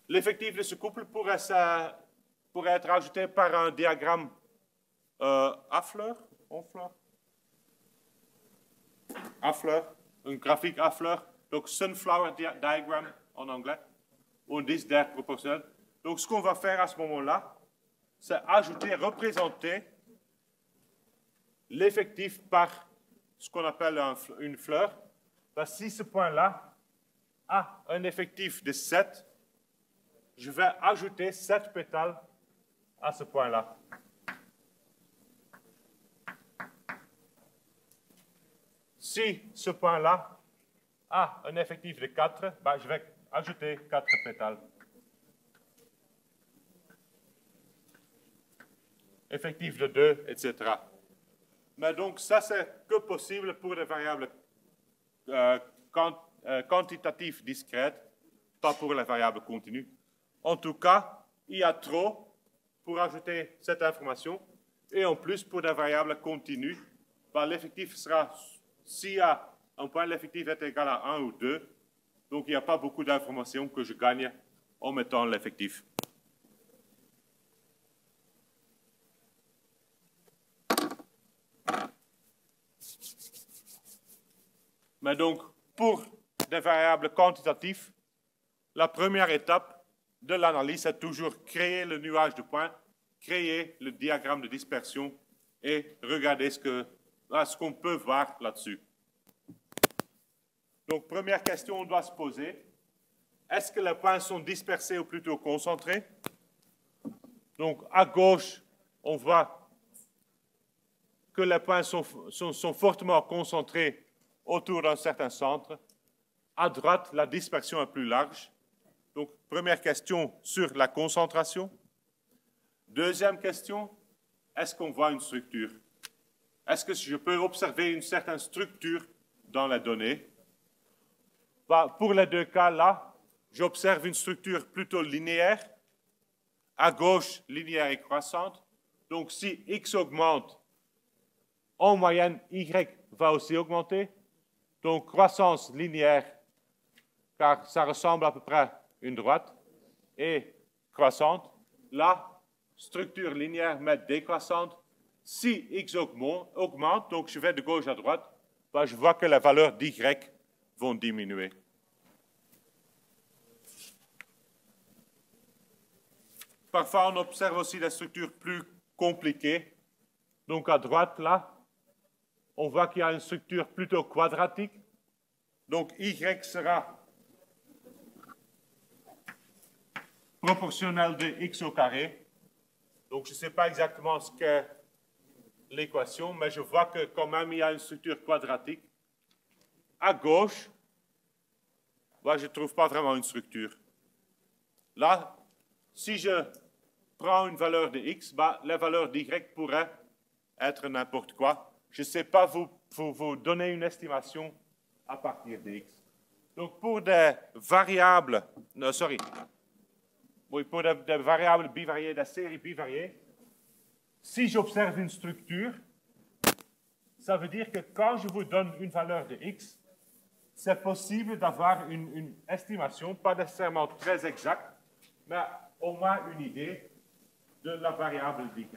L'effectif de ce couple pourrait être ajouté par un diagramme à fleur, un graphique à fleur, donc sunflower diagram en anglais, ou 10-10 proportionnel. Donc ce qu'on va faire à ce moment-là, c'est ajouter, représenter l'effectif par ce qu'on appelle une fleur. Ben, si ce point-là a un effectif de 7, je vais ajouter 7 pétales à ce point-là. Si ce point-là a un effectif de 4, ben, je vais ajouter 4 pétales. Effectif de 2, etc. Mais donc, ça, c'est que possible pour des variables quantitatives discrètes, pas pour les variables continues. En tout cas, il y a trop pour ajouter cette information. Et en plus, pour des variables continues, ben, l'effectif sera, s'il y a un point, l'effectif est égal à 1 ou 2. Donc, il n'y a pas beaucoup d'informations que je gagne en mettant l'effectif. Mais donc, pour des variables quantitatives, la première étape, de l'analyse, c'est toujours créer le nuage de points, créer le diagramme de dispersion et regarder ce qu'on peut voir là-dessus. Donc, première question, on doit se poser. Est-ce que les points sont dispersés ou plutôt concentrés? Donc, à gauche, on voit que les points sont fortement concentrés autour d'un certain centre. À droite, la dispersion est plus large. Donc, première question sur la concentration. Deuxième question, est-ce qu'on voit une structure? Est-ce que je peux observer une certaine structure dans les données? Pour les deux cas, là, j'observe une structure plutôt linéaire. À gauche, linéaire et croissante. Donc, si X augmente, en moyenne, Y va aussi augmenter. Donc, croissance linéaire, car ça ressemble à peu près à une droite, et croissante. Là, structure linéaire, mais décroissante. Si X augmente, donc je vais de gauche à droite, je vois que les valeurs d'Y vont diminuer. Parfois, on observe aussi des structures plus compliquées. Donc, à droite, là, on voit qu'il y a une structure plutôt quadratique. Donc, Y sera proportionnel de X au carré. Donc, je ne sais pas exactement ce qu'est l'équation, mais je vois que quand même, il y a une structure quadratique. À gauche, je ne trouve pas vraiment une structure. Là, si je prends une valeur de X, la valeur d'Y pourrait être n'importe quoi. Je ne sais pas vous donner une estimation à partir de X. Donc, pour des variables, pour des variables bivariées, des séries bivariées, si j'observe une structure, ça veut dire que quand je vous donne une valeur de X, c'est possible d'avoir une estimation, pas nécessairement très exacte, mais au moins une idée de la variable d'Y.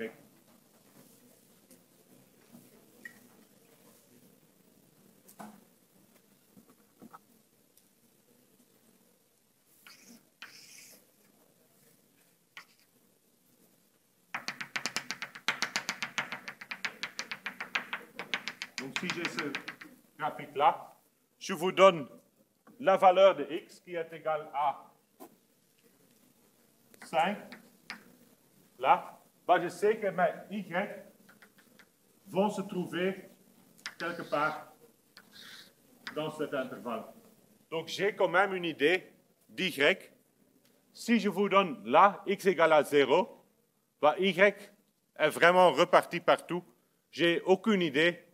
Donc, si j'ai ce graphique-là, je vous donne la valeur de X qui est égale à 5. Là, je sais que mes Y vont se trouver quelque part dans cet intervalle. Donc, j'ai quand même une idée d'Y. Si je vous donne là, X égale à 0, Y est vraiment reparti partout. Je n'ai aucune idée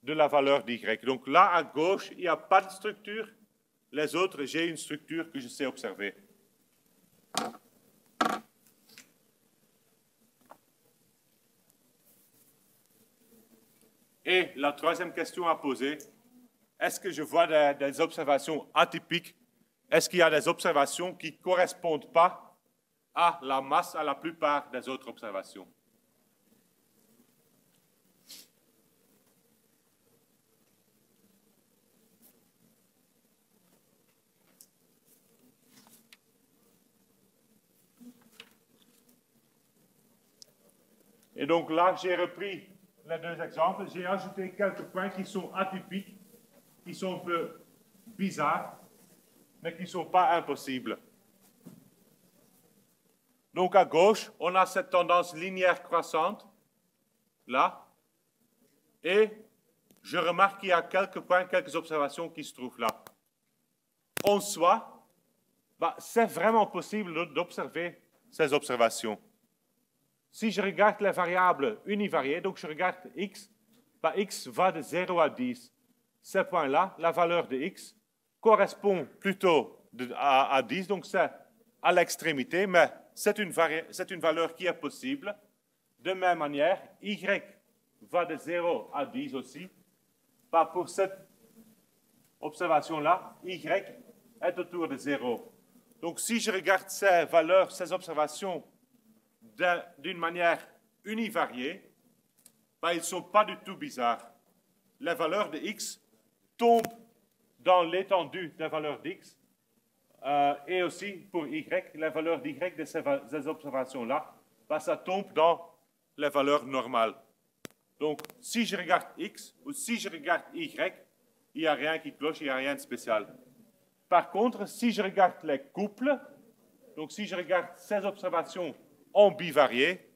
de la valeur d'Y. Donc là, à gauche, il n'y a pas de structure. Les autres, j'ai une structure que je sais observer. Et la troisième question à poser, est-ce que je vois des observations atypiques? Est-ce qu'il y a des observations qui ne correspondent pas à la masse, à la plupart des autres observations? Et donc là, j'ai repris les deux exemples. J'ai ajouté quelques points qui sont atypiques, qui sont un peu bizarres, mais qui ne sont pas impossibles. Donc à gauche, on a cette tendance linéaire croissante, là, et je remarque qu'il y a quelques points, quelques observations qui se trouvent là. En soi, c'est vraiment possible d'observer ces observations. Si je regarde les variables univariées, donc je regarde X, X va de 0 à 10. Ces points-là, la valeur de X correspond plutôt à 10, donc c'est à l'extrémité, mais c'est une valeur qui est possible. De même manière, Y va de 0 à 10 aussi. Pour cette observation-là, Y est autour de 0. Donc si je regarde ces valeurs, ces observations d'une manière univariée, ils ne sont pas du tout bizarres. Les valeurs de X tombent dans l'étendue des valeurs d'X et aussi pour y, la valeur d'y de ces observations-là, bah, ça tombe dans les valeurs normales. Donc, si je regarde x ou si je regarde y, il n'y a rien qui cloche, il n'y a rien de spécial. Par contre, si je regarde les couples, donc si je regarde ces observations en bivarié,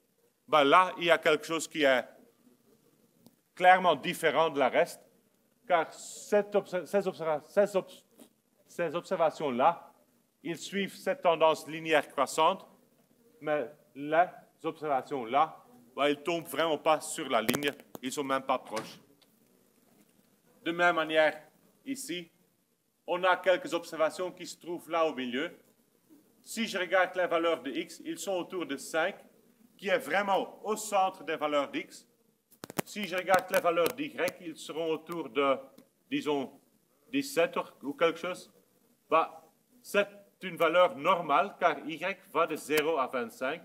ben là, il y a quelque chose qui est clairement différent de la reste, car ces observations-là, ils suivent cette tendance linéaire croissante, mais les observations-là, ben, ils ne tombent vraiment pas sur la ligne, ils ne sont même pas proches. De même manière, ici, on a quelques observations qui se trouvent là au milieu. Si je regarde les valeurs de x, ils sont autour de 5, qui est vraiment au centre des valeurs d'x. Si je regarde les valeurs d'y, ils seront autour de, disons, 17 ou quelque chose. Bah, c'est une valeur normale, car y va de 0 à 25.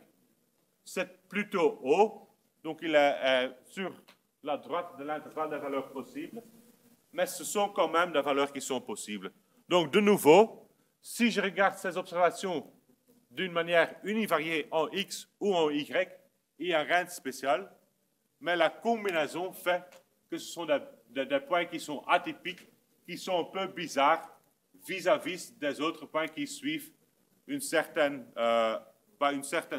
C'est plutôt haut, donc il est sur la droite de l'intervalle des valeurs possibles, mais ce sont quand même des valeurs qui sont possibles. Donc, de nouveau, si je regarde ces observations d'une manière univariée en x ou en y, il n'y a rien de spécial, mais la combinaison fait que ce sont des points qui sont atypiques, qui sont un peu bizarres vis-à-vis des autres points qui suivent une certaine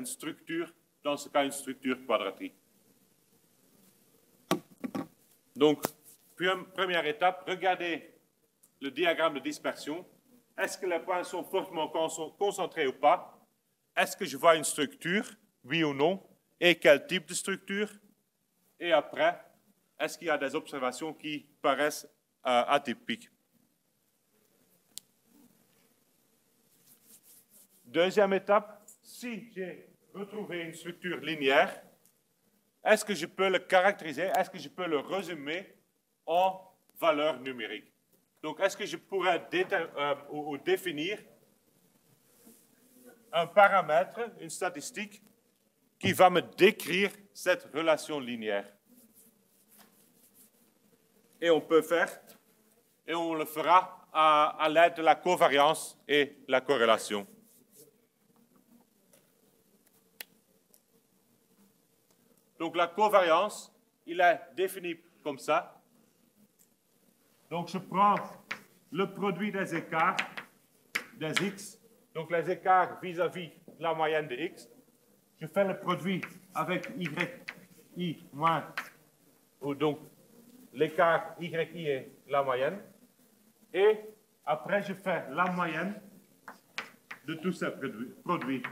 structure, dans ce cas une structure quadratique. Donc, première étape, regardez le diagramme de dispersion. Est-ce que les points sont fortement concentrés ou pas? Est-ce que je vois une structure, oui ou non? Et quel type de structure? Et après, est-ce qu'il y a des observations qui paraissent atypiques? Deuxième étape, si j'ai retrouvé une structure linéaire, est-ce que je peux le caractériser, est-ce que je peux le résumer en valeurs numériques? Donc, est-ce que je pourrais définir un paramètre, une statistique, qui va me décrire cette relation linéaire? Et on peut faire, et on le fera à l'aide de la covariance et la corrélation. Donc, la covariance, il est défini comme ça. Donc, je prends le produit des écarts des x, donc les écarts vis-à-vis la moyenne de x. Je fais le produit avec y moins, ou donc l'écart yi est la moyenne. Et après, je fais la moyenne de tous ces produits.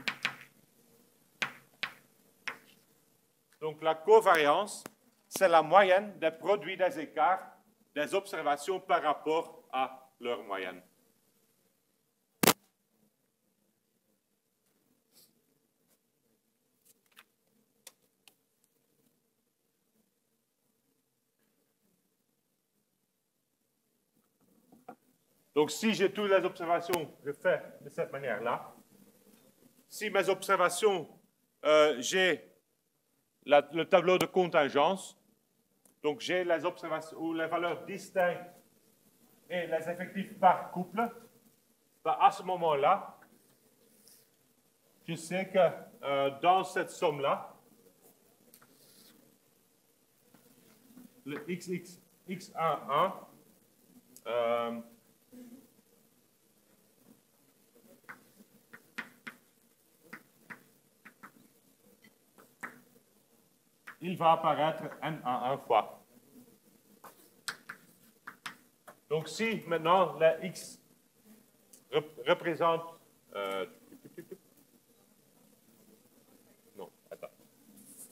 Donc, la covariance, c'est la moyenne des produits des écarts des observations par rapport à leur moyenne. Donc, si j'ai toutes les observations, je fais de cette manière-là. Si mes observations, j'ai le tableau de contingence, donc j'ai les observations ou les valeurs distinctes et les effectifs par couple, ben à ce moment-là, je sais que dans cette somme-là, le x11, il va apparaître n11 fois. Donc, si maintenant la x représente... non, attends.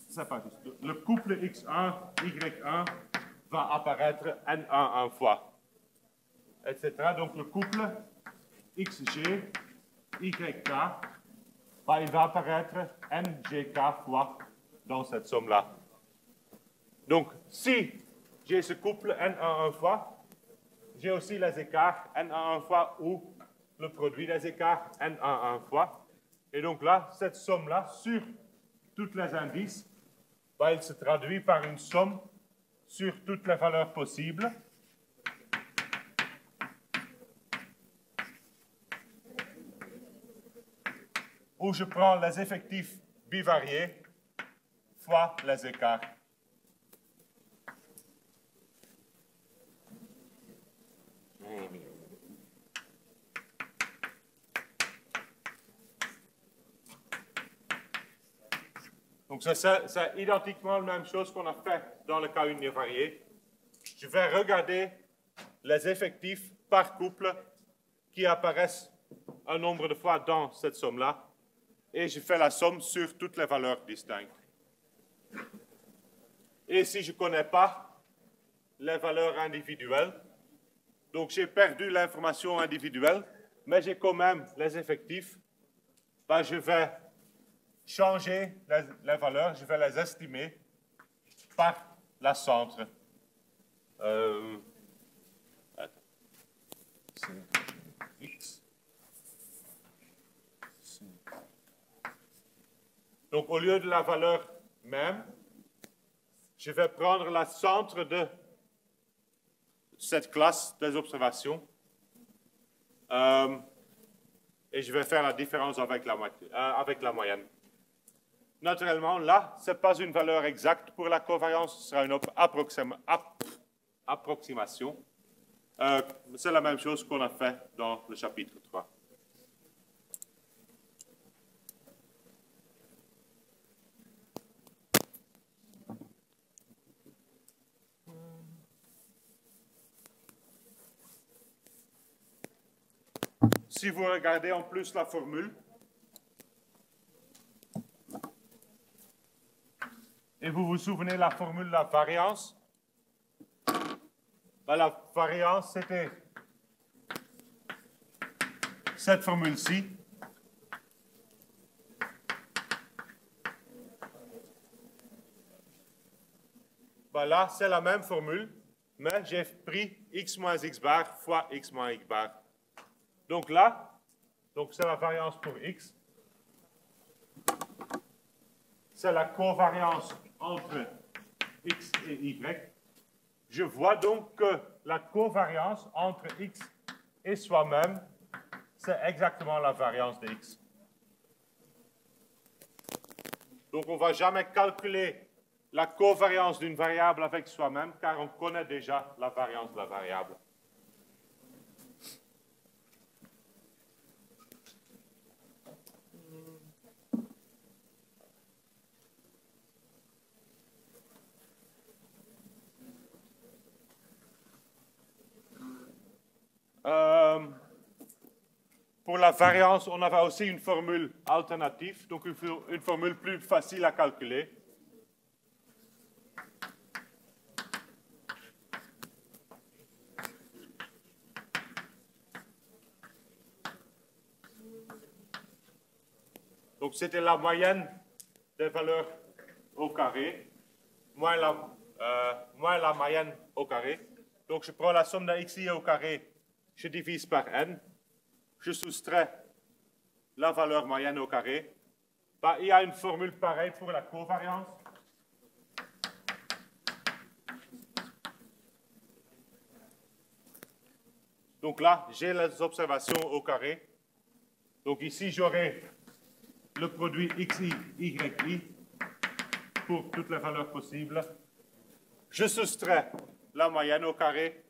C'est pas juste. Le couple x1, y1 va apparaître n11 fois, etc. Donc, le couple xg, yk, il va apparaître ngk fois dans cette somme-là. Donc, si j'ai ce couple n11 fois, j'ai aussi les écarts n11 fois ou le produit des écarts n11 fois. Et donc là, cette somme-là, sur tous les indices, il se traduit par une somme sur toutes les valeurs possibles. où je prends les effectifs bivariés fois les écarts. Donc, c'est identiquement la même chose qu'on a fait dans le cas univarié. Je vais regarder les effectifs par couple qui apparaissent un nombre de fois dans cette somme-là et je fais la somme sur toutes les valeurs distinctes. Et si je ne connais pas les valeurs individuelles, donc j'ai perdu l'information individuelle, mais j'ai quand même les effectifs, ben je vais changer les valeurs, je vais les estimer par la centre. X. Donc, au lieu de la valeur même, je vais prendre la centre de cette classe des observations et je vais faire la différence avec la moyenne. Naturellement, là, ce n'est pas une valeur exacte pour la covariance, ce sera une approximation. C'est la même chose qu'on a fait dans le chapitre 3. Si vous regardez en plus la formule, et vous vous souvenez la formule de la variance, ben, la variance, c'était cette formule-ci. Ben là, c'est la même formule, mais j'ai pris x moins x bar fois x moins x bar. Donc là, c'est la variance pour x. C'est la covariance entre x et y. Je vois donc que la covariance entre x et soi-même, c'est exactement la variance de x. Donc on ne va jamais calculer la covariance d'une variable avec soi-même, car on connaît déjà la variance de la variable. Pour la variance, on avait aussi une formule alternative, donc une formule plus facile à calculer. Donc c'était la moyenne des valeurs au carré, moins la moyenne au carré. Donc je prends la somme de xi au carré, je divise par n, je soustrais la valeur moyenne au carré. Ben, il y a une formule pareille pour la covariance. Donc là, j'ai les observations au carré. Donc ici, j'aurai le produit xi, yi pour toutes les valeurs possibles. Je soustrais la moyenne au carré.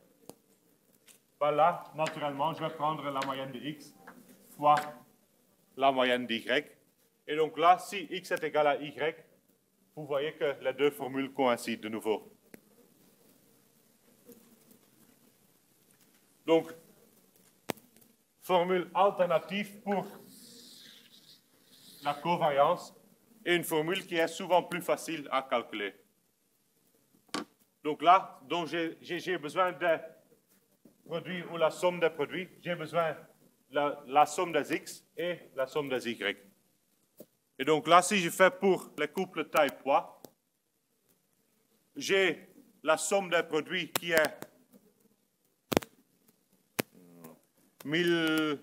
Ben là, naturellement, je vais prendre la moyenne de x fois la moyenne d'y. Et donc là, si x est égal à y, vous voyez que les deux formules coïncident de nouveau. Donc, formule alternative pour la covariance et une formule qui est souvent plus facile à calculer. Donc là, j'ai besoin des produits ou la somme des produits, j'ai besoin de la somme des x et la somme des y. Et donc là, si je fais pour les couples taille-poids, j'ai la somme des produits qui est 1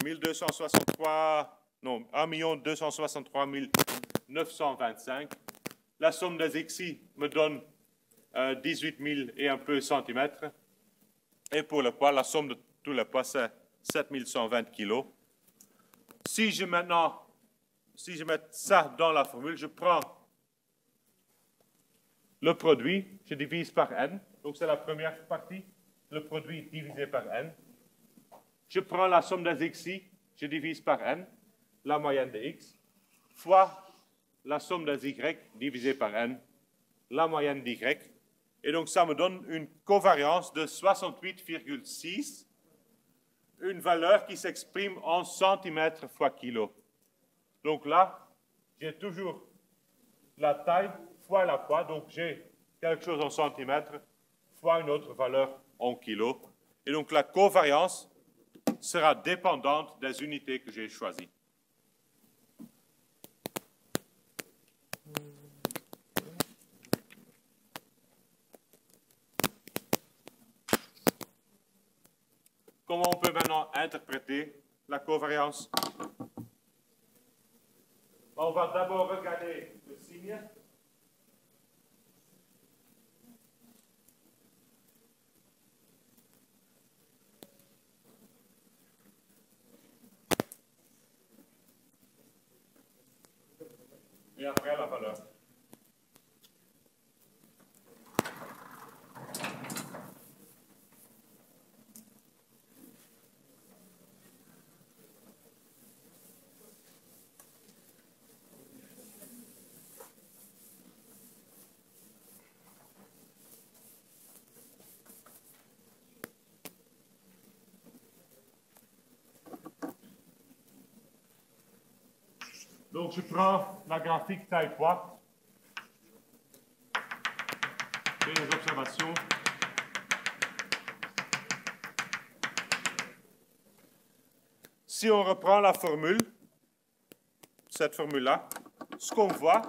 263 925. La somme des xi me donne 18 000 et un peu centimètres. Et pour le poids, la somme de tous les poids, c'est 7120 kg. Si je maintenant si je mets ça dans la formule, je prends le produit, je divise par n. Donc c'est la première partie, le produit divisé par n. Je prends la somme des xi, je divise par n, la moyenne de x, fois la somme des y divisé par n, la moyenne d'y. Et donc ça me donne une covariance de 68,6, une valeur qui s'exprime en centimètres fois kilo. Donc là, j'ai toujours la taille fois la poids, donc j'ai quelque chose en centimètres fois une autre valeur en kilos. Et donc la covariance sera dépendante des unités que j'ai choisies. Comment on peut maintenant interpréter la covariance? On va d'abord regarder le signe. Et après la valeur. Donc, je prends la graphique taille-poids et les observations. Si on reprend la formule, cette formule-là, ce qu'on voit,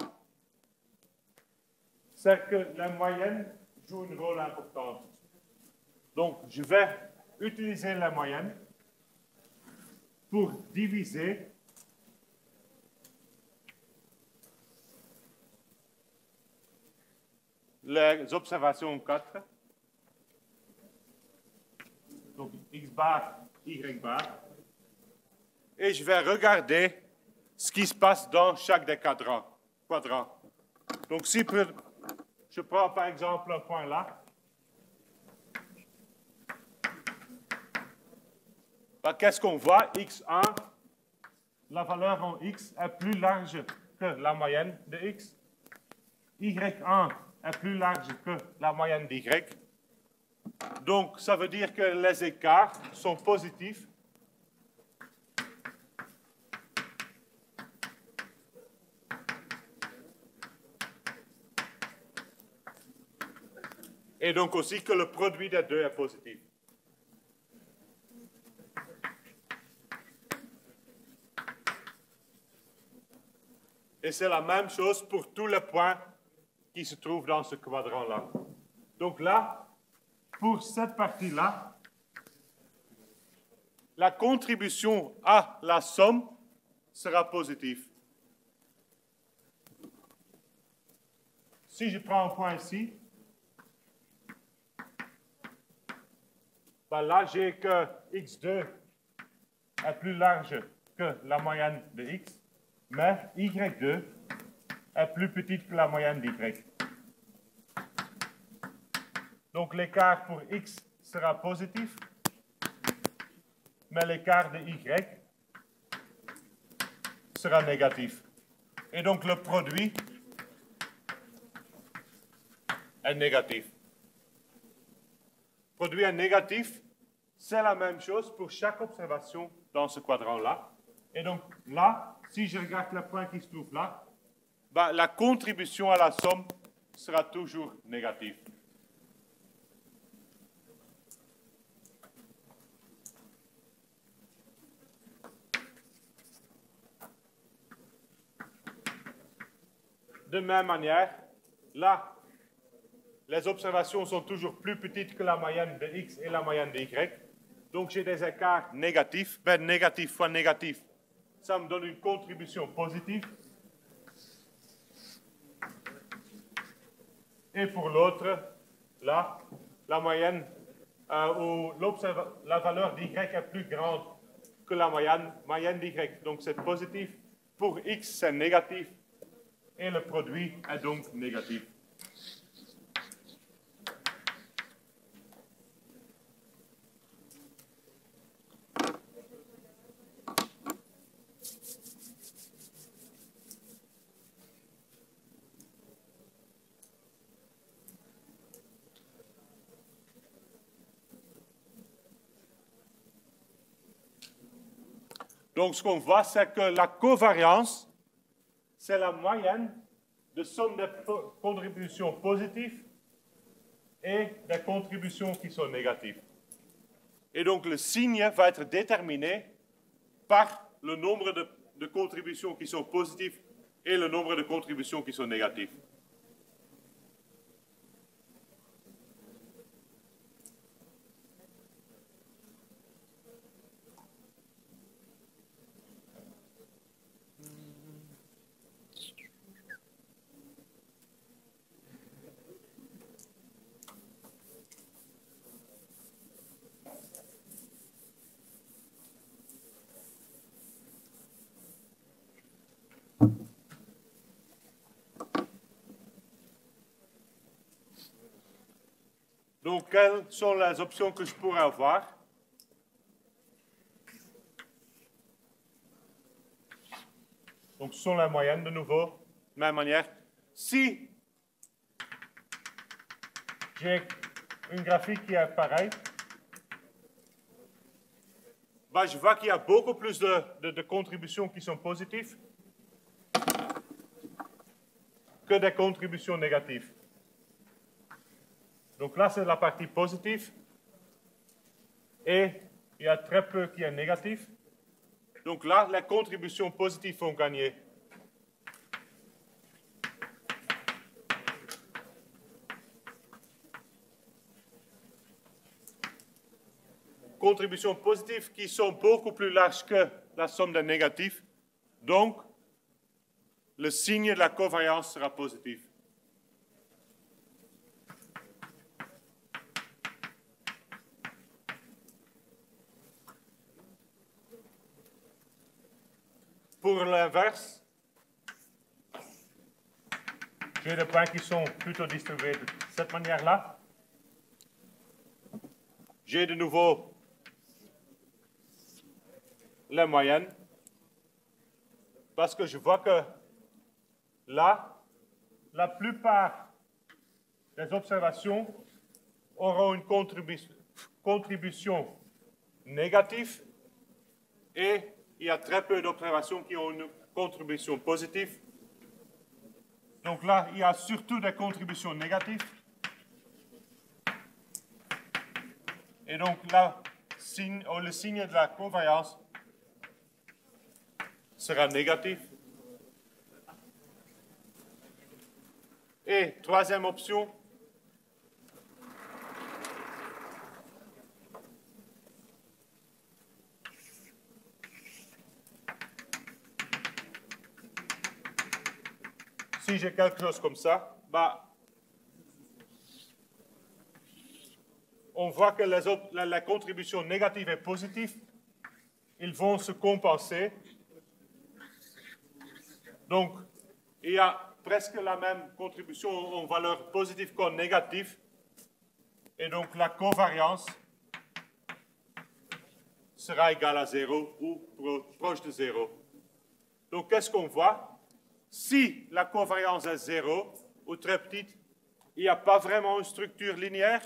c'est que la moyenne joue un rôle important. Donc, je vais utiliser la moyenne pour diviser les observations 4, donc x bar, y bar, et je vais regarder ce qui se passe dans chaque des quadrants. Donc si je prends par exemple un point là, ben, qu'est-ce qu'on voit? x1, la valeur en x est plus large que la moyenne de x, y1 est plus large que la moyenne d'y. Donc, ça veut dire que les écarts sont positifs. Et donc aussi que le produit des deux est positif. Et c'est la même chose pour tous les points qui se trouvent dans ce quadrant-là. Donc là, pour cette partie-là, la contribution à la somme sera positive. Si je prends un point ici, ben là, j'ai que x2 est plus large que la moyenne de x, mais y2 est plus petite que la moyenne d'y. Donc l'écart pour x sera positif, mais l'écart de y sera négatif. Et donc le produit est négatif. Produit est négatif, c'est la même chose pour chaque observation dans ce quadrant-là. Et donc là, si je regarde le point qui se trouve là, ben, la contribution à la somme sera toujours négative. De même manière, là, les observations sont toujours plus petites que la moyenne de x et la moyenne de y. Donc j'ai des écarts négatifs. Ben, négatif fois négatif, ça me donne une contribution positive. Et pour l'autre, là, la moyenne où la valeur d'y est plus grande que la moyenne d'y. Donc c'est positif. pour x, c'est négatif, et le produit est donc négatif. Donc, ce qu'on voit, c'est que la covariance, c'est la moyenne de somme des contributions positives et des contributions qui sont négatives. Et donc, le signe va être déterminé par le nombre de contributions qui sont positives et le nombre de contributions qui sont négatives. Donc, quelles sont les options que je pourrais avoir? Donc, ce sont les moyennes de nouveau, de même manière. Si j'ai une graphique qui est pareille, ben, je vois qu'il y a beaucoup plus de contributions qui sont positives que des contributions négatives. Donc là, c'est la partie positive. Et il y a très peu qui est négatif. Donc là, les contributions positives vont gagner. Contributions positives qui sont beaucoup plus larges que la somme des négatifs. Donc, le signe de la covariance sera positif. Pour l'inverse, j'ai des points qui sont plutôt distribués de cette manière-là. J'ai de nouveau les moyennes, parce que je vois que là, la plupart des observations auront une contribution négative et il y a très peu d'observations qui ont une contribution positive. Donc là, il y a surtout des contributions négatives. Et donc là, le signe de la covariance sera négatif. Et troisième option, si j'ai quelque chose comme ça, bah, on voit que la contribution négative et positive, ils vont se compenser. Donc, il y a presque la même contribution en valeur positive qu'en négative. Et donc, la covariance sera égale à 0 ou proche de 0. Donc, qu'est-ce qu'on voit? Si la covariance est 0 ou très petite, il n'y a pas vraiment une structure linéaire.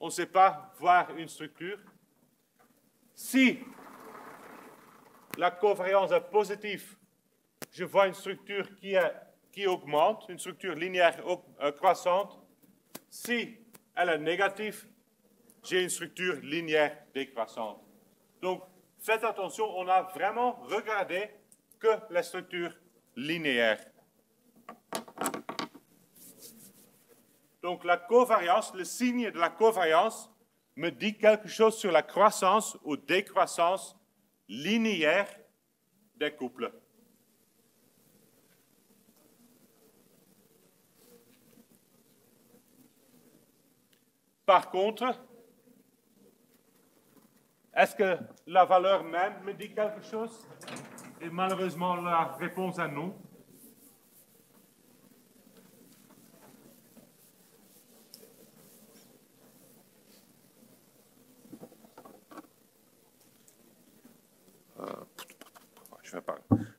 On ne sait pas voir une structure. Si la covariance est positive, je vois une structure qui augmente, une structure linéaire croissante. Si elle est négative, j'ai une structure linéaire décroissante. Donc, faites attention, on a vraiment regardé que les structures linéaires. Donc, la covariance, le signe de la covariance me dit quelque chose sur la croissance ou décroissance linéaire des couples. Par contre, Est-ce que la valeur même me dit quelque chose? Et malheureusement, la réponse est non.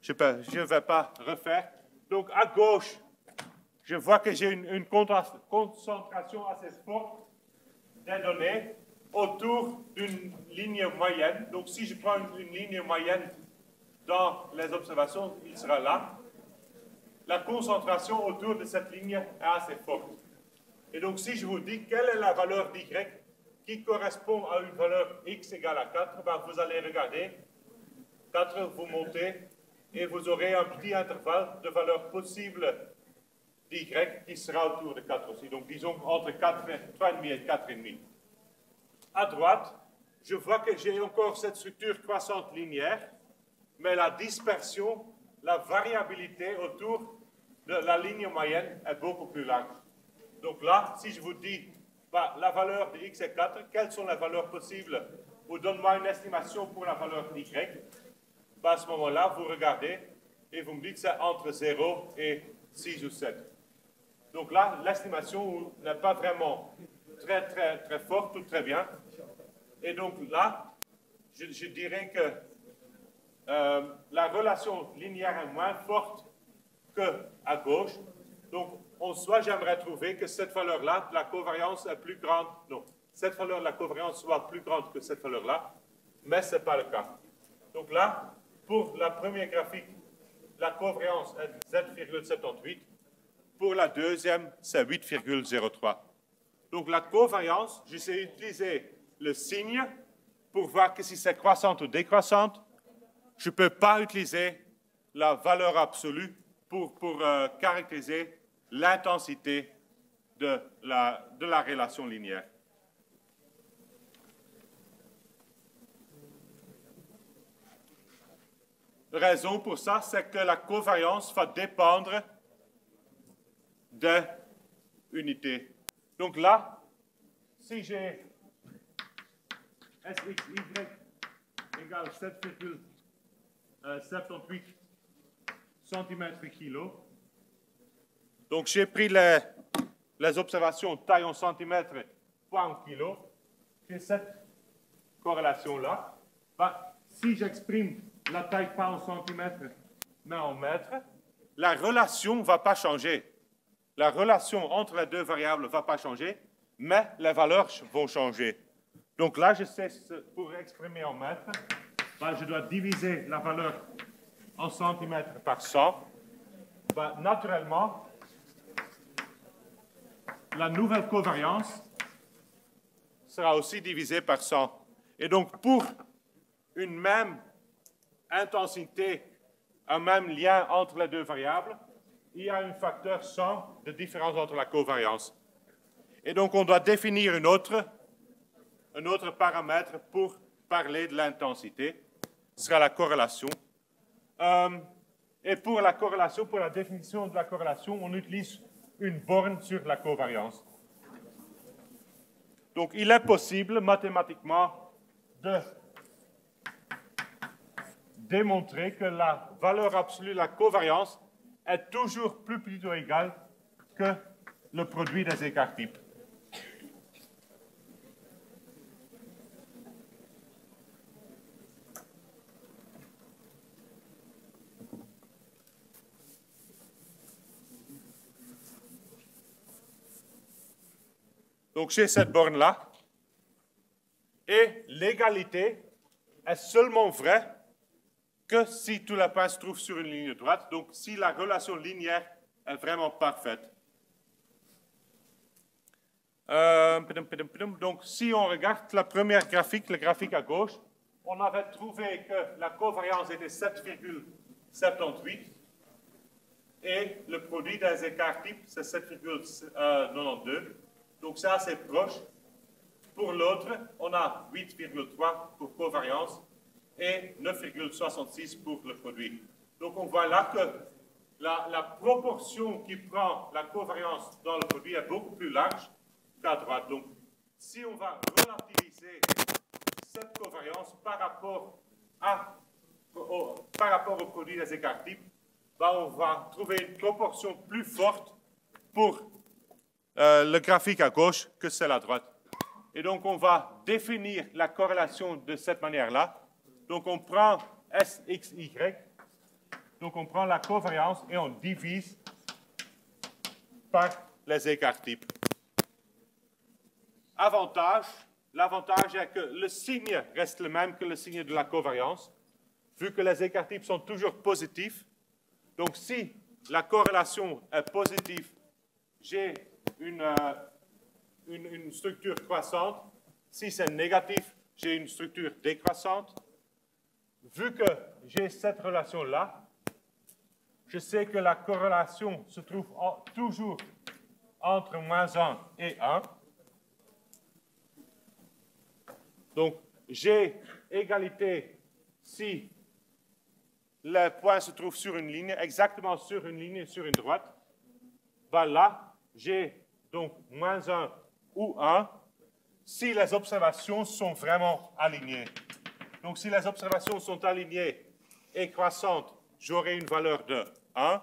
Je ne vais pas refaire. Donc, à gauche, je vois que j'ai une concentration assez forte des données autour d'une ligne moyenne. Donc, si je prends une ligne moyenne dans les observations, il sera là. La concentration autour de cette ligne est assez forte. Et donc, si je vous dis quelle est la valeur d'y qui correspond à une valeur x égale à 4, ben, vous allez regarder 4, vous montez, et vous aurez un petit intervalle de valeurs possibles d'y qui sera autour de 4 aussi. Donc, disons entre 3,5 et 4,5. À droite, je vois que j'ai encore cette structure croissante linéaire, mais la dispersion, la variabilité autour de la ligne moyenne est beaucoup plus large. Donc là, si je vous dis, bah, la valeur de x est 4, quelles sont les valeurs possibles? Ou donne-moi une estimation pour la valeur d'y. Bah, à ce moment-là, vous regardez et vous me dites que c'est entre 0 et 6 ou 7. Donc là, l'estimation n'est pas vraiment très forte ou très bien. Et donc là, je dirais que la relation linéaire est moins forte qu'à gauche. Donc, en soi, j'aimerais trouver que cette valeur-là, la covariance est plus grande. Non, cette valeur de la covariance soit plus grande que cette valeur-là, mais ce n'est pas le cas. Donc là, pour la première graphique, la covariance est 7,78. Pour la deuxième, c'est 8,03. Donc la covariance, je sais utiliser le signe pour voir que si c'est croissante ou décroissante. Je ne peux pas utiliser la valeur absolue pour caractériser l'intensité de la relation linéaire. La raison pour ça, c'est que la covariance va dépendre de l'unité. Donc là, si j'ai SXY égale 7,78 cm/kg, donc j'ai pris les observations taille en centimètres, poids en kilo, j'ai cette corrélation-là. Ben, si j'exprime la taille pas en centimètres, mais en mètres, la relation ne va pas changer. La relation entre les deux variables ne va pas changer, mais les valeurs vont changer. Donc là, je sais, pour exprimer en mètres, ben, je dois diviser la valeur en centimètres par 100. Ben, naturellement, la nouvelle covariance sera aussi divisée par 100. Et donc, pour une même intensité, un même lien entre les deux variables, il y a un facteur 100 de différence entre la covariance. Et donc, on doit définir un autre paramètre pour parler de l'intensité. Ce sera la corrélation. Et pour la corrélation, pour la définition de la corrélation, on utilise une borne sur la covariance. Donc, il est possible mathématiquement de démontrer que la valeur absolue de la covariance est toujours plus petit ou égal que le produit des écarts types. Donc, j'ai cette borne-là. Et l'égalité est seulement vraie que si tous les points se trouvent sur une ligne droite, donc si la relation linéaire est vraiment parfaite. Donc, si on regarde la première graphique, le graphique à gauche, on avait trouvé que la covariance était 7,78 et le produit des écarts types, c'est 7,92. Donc, c'est assez proche. Pour l'autre, on a 8,3 pour covariance et 9,66 pour le produit. Donc, on voit là que la proportion qui prend la covariance dans le produit est beaucoup plus large qu'à droite. Donc, si on va relativiser cette covariance par rapport au produit des écarts types, ben, on va trouver une proportion plus forte pour le graphique à gauche que celle à droite. Et donc, on va définir la corrélation de cette manière-là. Donc, on prend SXY, donc on prend la covariance et on divise par les écarts types. L'avantage est que le signe reste le même que le signe de la covariance, vu que les écarts types sont toujours positifs. Donc, si la corrélation est positive, j'ai une structure croissante. Si c'est négatif, j'ai une structure décroissante. Vu que j'ai cette relation-là, je sais que la corrélation se trouve toujours entre -1 et 1. Donc, j'ai égalité si le point se trouve sur une ligne, exactement sur une ligne, sur une droite. Ben là, j'ai donc -1 ou 1 si les observations sont vraiment alignées. Donc, si les observations sont alignées et croissantes, j'aurai une valeur de 1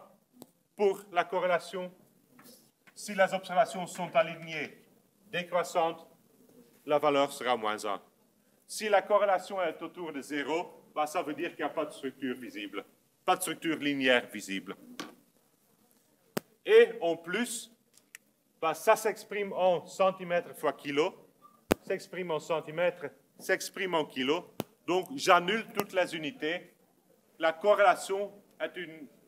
pour la corrélation. Si les observations sont alignées décroissantes, la valeur sera -1. Si la corrélation est autour de 0, ben, ça veut dire qu'il n'y a pas de structure visible, pas de structure linéaire visible. Et en plus, ben, ça s'exprime en centimètres fois kilo, s'exprime en centimètres, s'exprime en kilos. Donc, j'annule toutes les unités. La corrélation est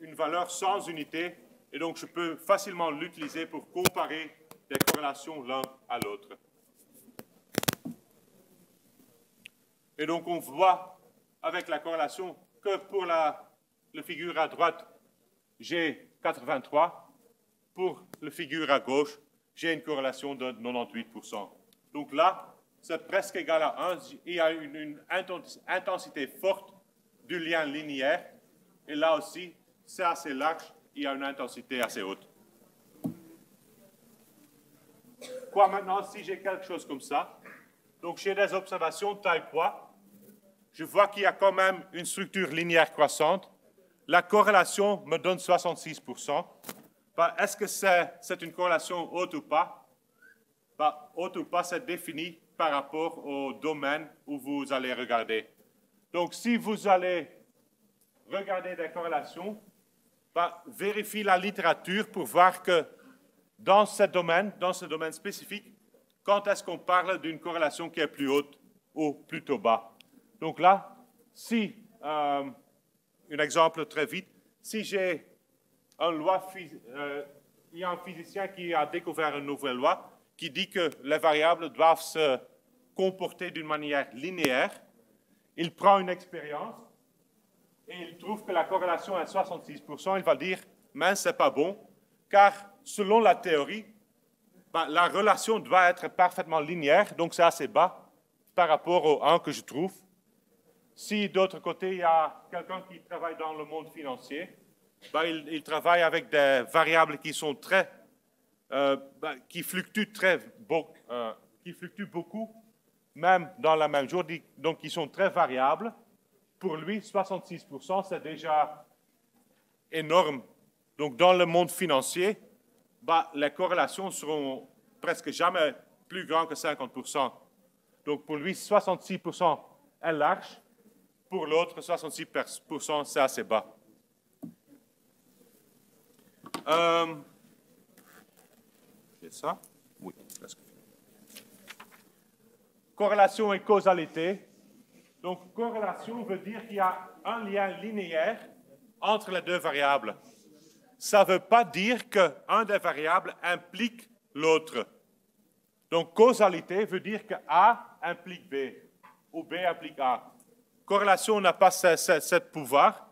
une valeur sans unité, et donc je peux facilement l'utiliser pour comparer des corrélations l'un à l'autre. Et donc, on voit avec la corrélation que pour le figure à droite, j'ai 83. Pour le figure à gauche, j'ai une corrélation de 98%. Donc là, c'est presque égal à 1. Il y a une intensité forte du lien linéaire. Et là aussi, c'est assez large. Il y a une intensité assez haute. Quoi maintenant, si j'ai quelque chose comme ça? Donc, j'ai des observations taille poids. Je vois qu'il y a quand même une structure linéaire croissante. La corrélation me donne 66%. Ben, est-ce que c'est une corrélation haute ou pas? Ben, haute ou pas, c'est défini par rapport au domaine où vous allez regarder. Donc, si vous allez regarder des corrélations, ben, vérifiez la littérature pour voir que dans ce domaine spécifique, quand est-ce qu'on parle d'une corrélation qui est plus haute ou plutôt bas. Donc là, si, un exemple très vite, si j'ai il y a un physicien qui a découvert une nouvelle loi qui dit que les variables doivent se comporter d'une manière linéaire. Il prend une expérience et il trouve que la corrélation est 66%. Il va dire, mais ce n'est pas bon, car selon la théorie, ben, la relation doit être parfaitement linéaire, donc c'est assez bas par rapport au 1 que je trouve. Si d'autre côté, il y a quelqu'un qui travaille dans le monde financier, ben, il travaille avec des variables qui sont qui fluctuent beaucoup, même dans la même jour, donc qui sont très variables. Pour lui, 66%, c'est déjà énorme. Donc, dans le monde financier, ben, les corrélations seront presque jamais plus grandes que 50%. Donc, pour lui, 66% est large. Pour l'autre, 66%, c'est assez bas. C'est ça? Oui, presque. Corrélation et causalité. Donc, corrélation veut dire qu'il y a un lien linéaire entre les deux variables. Ça ne veut pas dire qu'un des variables implique l'autre. Donc, causalité veut dire que A implique B ou B implique A. Corrélation n'a pas ce pouvoir.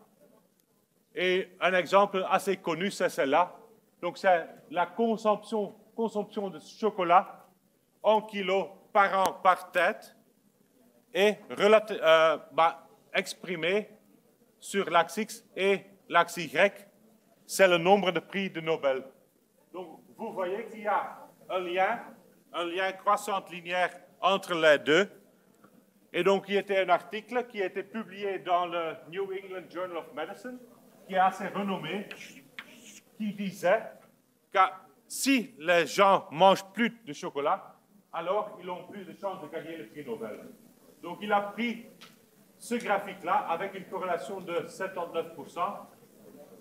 Et un exemple assez connu, c'est celle-là. Donc, c'est la consommation de chocolat en kilos par an par tête et exprimée sur l'axe X et l'axe Y, c'est le nombre de prix de Nobel. Donc, vous voyez qu'il y a un lien croissant linéaire entre les deux. Et donc, il y était un article qui a été publié dans le New England Journal of Medicine, qui est assez renommé, qui disait que si les gens mangent plus de chocolat, alors ils ont plus de chances de gagner le prix Nobel. Donc, il a pris ce graphique-là avec une corrélation de 79%,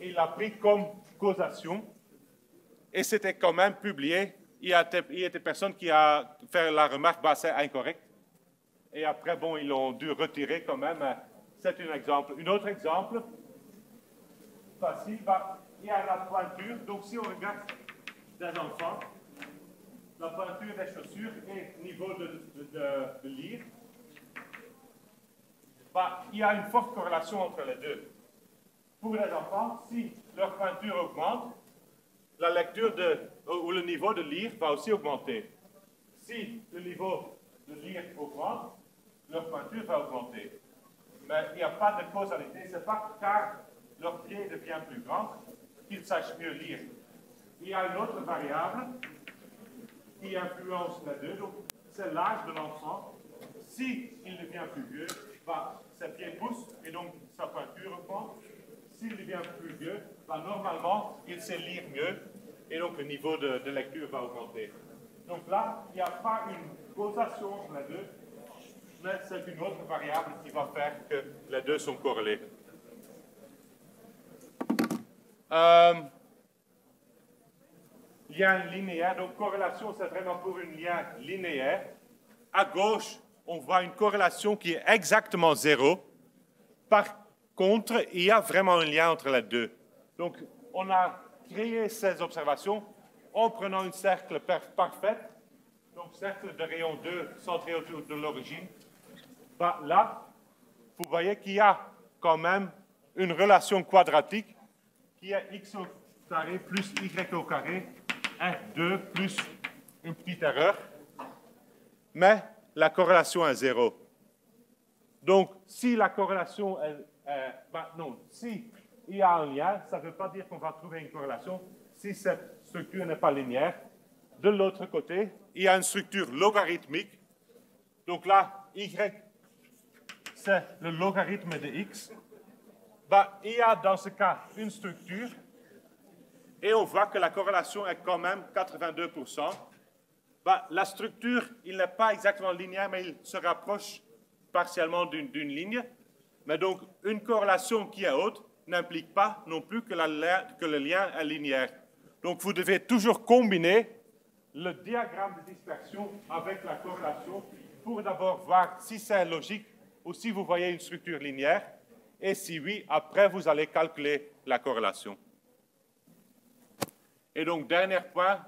et il l'a pris comme causation, et c'était quand même publié. Il y a des personnes qui ont fait la remarque, bah, c'est incorrect. Et après, bon, ils l'ont dû retirer quand même. C'est un exemple. Un autre exemple, facile, bah, il y a la pointure. Donc, si on regarde des enfants, la pointure des chaussures et niveau de lire, bah, il y a une forte corrélation entre les deux. Pour les enfants, si leur pointure augmente, la lecture ou le niveau de lire va aussi augmenter. Si le niveau de lire augmente, leur pointure va augmenter. Mais il n'y a pas de causalité. Ce n'est pas car leur pied devient plus grand qu'ils sachent mieux lire. Il y a une autre variable qui influence les deux. Donc, c'est l'âge de l'enfant. Si il devient plus vieux, bah, ses pieds poussent et donc sa pointure augmente. S'il devient plus vieux, bah, normalement, il sait lire mieux et donc le niveau de lecture va augmenter. Donc là, il n'y a pas une causation entre les deux, mais c'est une autre variable qui va faire que les deux sont corrélés. Lien linéaire, donc corrélation, c'est vraiment pour un lien linéaire. À gauche, on voit une corrélation qui est exactement 0. Par contre, il y a vraiment un lien entre les deux. Donc, on a créé ces observations en prenant un cercle parfait, donc cercle de rayon 2 centré autour de l'origine. Bah, là, vous voyez qu'il y a quand même une relation quadratique qui est x au carré plus y au carré, 1, 2, plus une petite erreur, mais la corrélation est 0. Donc, si la corrélation est... si il y a un lien, ça ne veut pas dire qu'on va trouver une corrélation si cette structure n'est pas linéaire. De l'autre côté, il y a une structure logarithmique. Donc là, y, c'est le logarithme de x. Bah, il y a dans ce cas une structure et on voit que la corrélation est quand même 82%. Bah, la structure, il n'est pas exactement linéaire, mais il se rapproche partiellement d'une ligne. Mais donc, une corrélation qui est haute n'implique pas non plus que le lien est linéaire. Donc, vous devez toujours combiner le diagramme de dispersion avec la corrélation pour d'abord voir si c'est logique ou si vous voyez une structure linéaire. Et si oui, après, vous allez calculer la corrélation. Et donc, dernier point,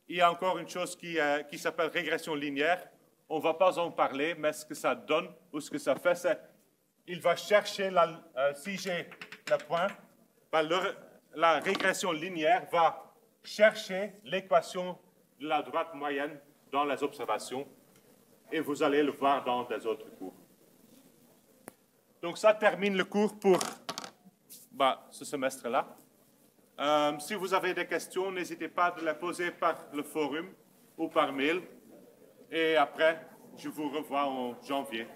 il y a encore une chose qui s'appelle régression linéaire. On ne va pas en parler, mais ce que ça donne ou ce que ça fait, c'est qu'il va chercher, si j'ai le point, ben la régression linéaire va chercher l'équation de la droite moyenne dans les observations et vous allez le voir dans des autres cours. Donc ça termine le cours pour ce semestre-là. Si vous avez des questions, n'hésitez pas à les poser par le forum ou par mail. Et après, je vous revois en janvier.